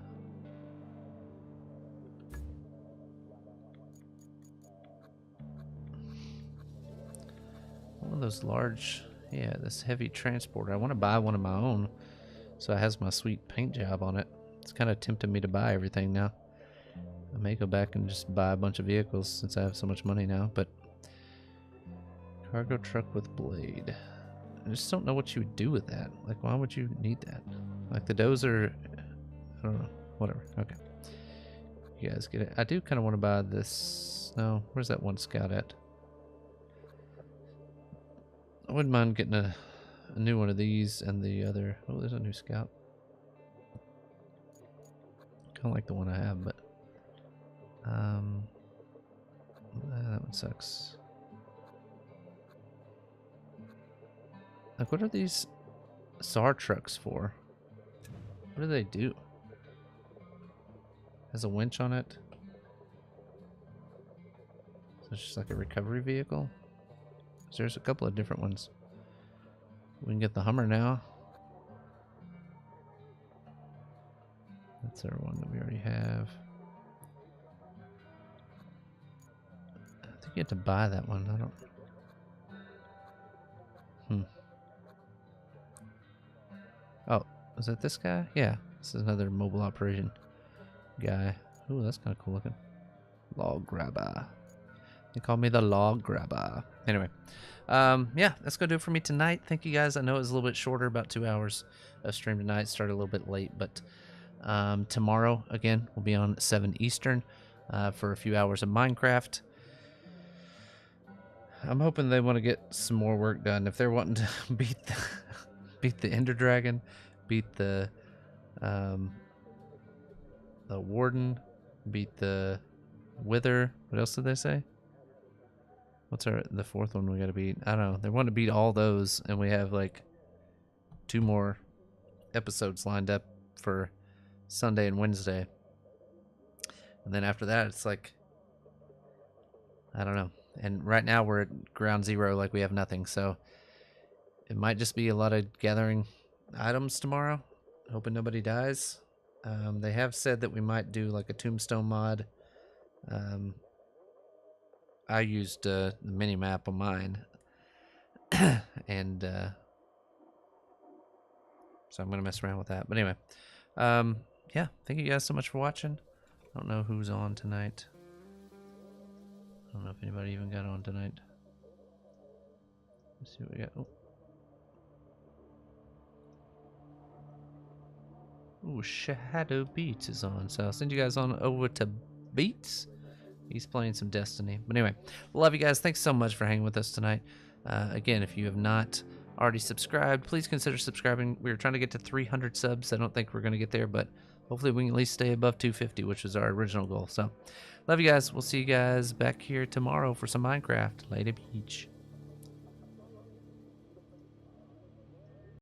one of those large Yeah, this heavy transporter. I want to buy one of my own, so it has my sweet paint job on it. It's kind of tempting me to buy everything now. I may go back and just buy a bunch of vehicles since I have so much money now, but cargo truck with blade. I just don't know what you would do with that. Like, why would you need that? Like, the dozer, I don't know. Whatever. Okay. You guys get it. I do kind of want to buy this. No, where's that one scout at? I wouldn't mind getting a new one of these and the other. Oh, there's a new scout. Kind of like the one I have, but that one sucks. Like, what are these SAR trucks for? What do they do? Has a winch on it. So it's just like a recovery vehicle. So there's a couple of different ones. We can get the Hummer now. That's our one that we already have. I think you have to buy that one. I don't. Oh, is that this guy? Yeah, this is another mobile operation guy. Ooh, that's kind of cool looking. Log grabber. They call me the log grabber. Anyway, yeah, that's gonna do it for me tonight. Thank you guys. I know it was a little bit shorter, about 2 hours of stream tonight. Started a little bit late, but tomorrow again we'll be on 7 Eastern for a few hours of Minecraft. I'm hoping they want to get some more work done. If they're wanting to beat the Ender Dragon, beat the Warden, beat the Wither. What else did they say? What's the fourth one we gotta beat? I don't know. They want to beat all those, and we have like 2 more episodes lined up for Sunday and Wednesday. And then after that, it's like, I don't know. And right now we're at ground zero, like we have nothing. So it might just be a lot of gathering items tomorrow. Hoping nobody dies. They have said that we might do like a tombstone mod. I used the mini map on mine. And so I'm going to mess around with that. But anyway, yeah, thank you guys so much for watching. I don't know who's on tonight. I don't know if anybody even got on tonight. Let's see what we got. Oh. Ooh, Shadow Beats is on. So I'll send you guys on over to Beats. He's playing some Destiny. But anyway, love you guys. Thanks so much for hanging with us tonight. Again, if you have not already subscribed, please consider subscribing. We were trying to get to 300 subs. I don't think we're going to get there, but hopefully we can at least stay above 250, which was our original goal. So love you guys. We'll see you guys back here tomorrow for some Minecraft. Later, beach.